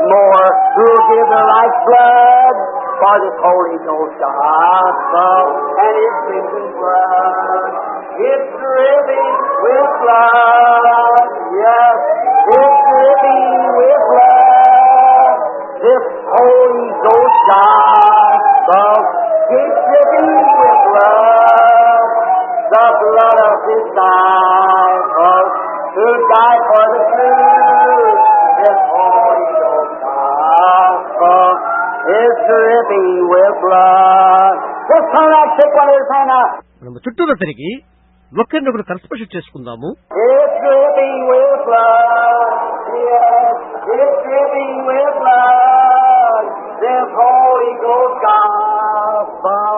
more who'll give their life's blood for this Holy Ghost gospel and His crimson blood. It's dripping with blood, yes, it's dripping with blood. This Holy Ghost gospel is dripping with blood, the blood of His disciples who died for the truth. This Holy Ghost gospel is dripping with blood. Let's turn that shake one of his hand out. మనము చుట్టూరా తిరిగి ఒకరినొకరు కరస్పర్శ చేసుకుందాము. It's dripping with blood. Yes, it's dripping with blood. This Holy Ghost gospel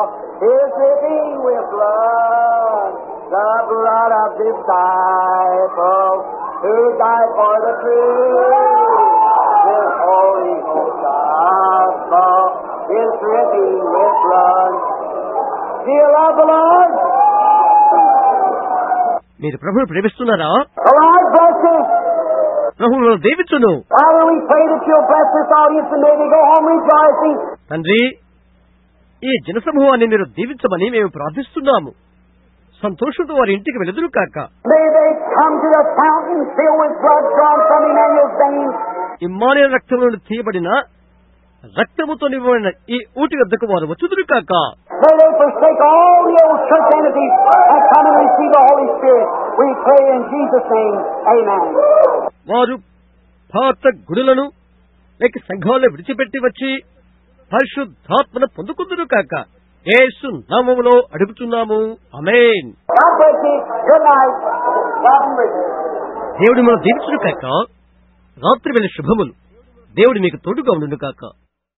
is dripping with blood. The blood of disciples who died for the truth. This Holy Ghost gospel is dripping with blood. Do you love the Lord? మీరు ప్రభువును ప్రేమిస్తున్నారా? The Lord bless you. ప్రభువును దీవించును. Father, we pray that you'll bless this audience and may they go home rejoicing. తండ్రి, ఈ జనసమూహాన్ని మీరు దీవించమని మేము ప్రార్థిస్తున్నాము. సంతోషంతో వారి ఇంటికి వెలుదురు కాక. May they come to the fountain filled with blood drawn from Emmanuel's veins. Immanuel రక్తం నుండి తీయబడిన రక్తముతో నింపబడిన ఈ ఊటి వద్దకు వారు వచ్చుదురు కాక. May they forsake all the old church entities and come and receive the Holy Spirit. We pray in Jesus' name. Amen. వారు పాత గుడులను లేక సంఘాలను విడిచిపెట్టి వచ్చి పరిశుద్ధాత్మను పొందుకుందురు కాక. యేసు నామములో అడుగుతున్నాము. ఆమేన్. God bless you. Good night. God be with you. దేవుడి మనం దీవించును కాక. రాత్రి వేళ శుభములు. దేవుడి మీకు తోడుగా ఉండును కాక.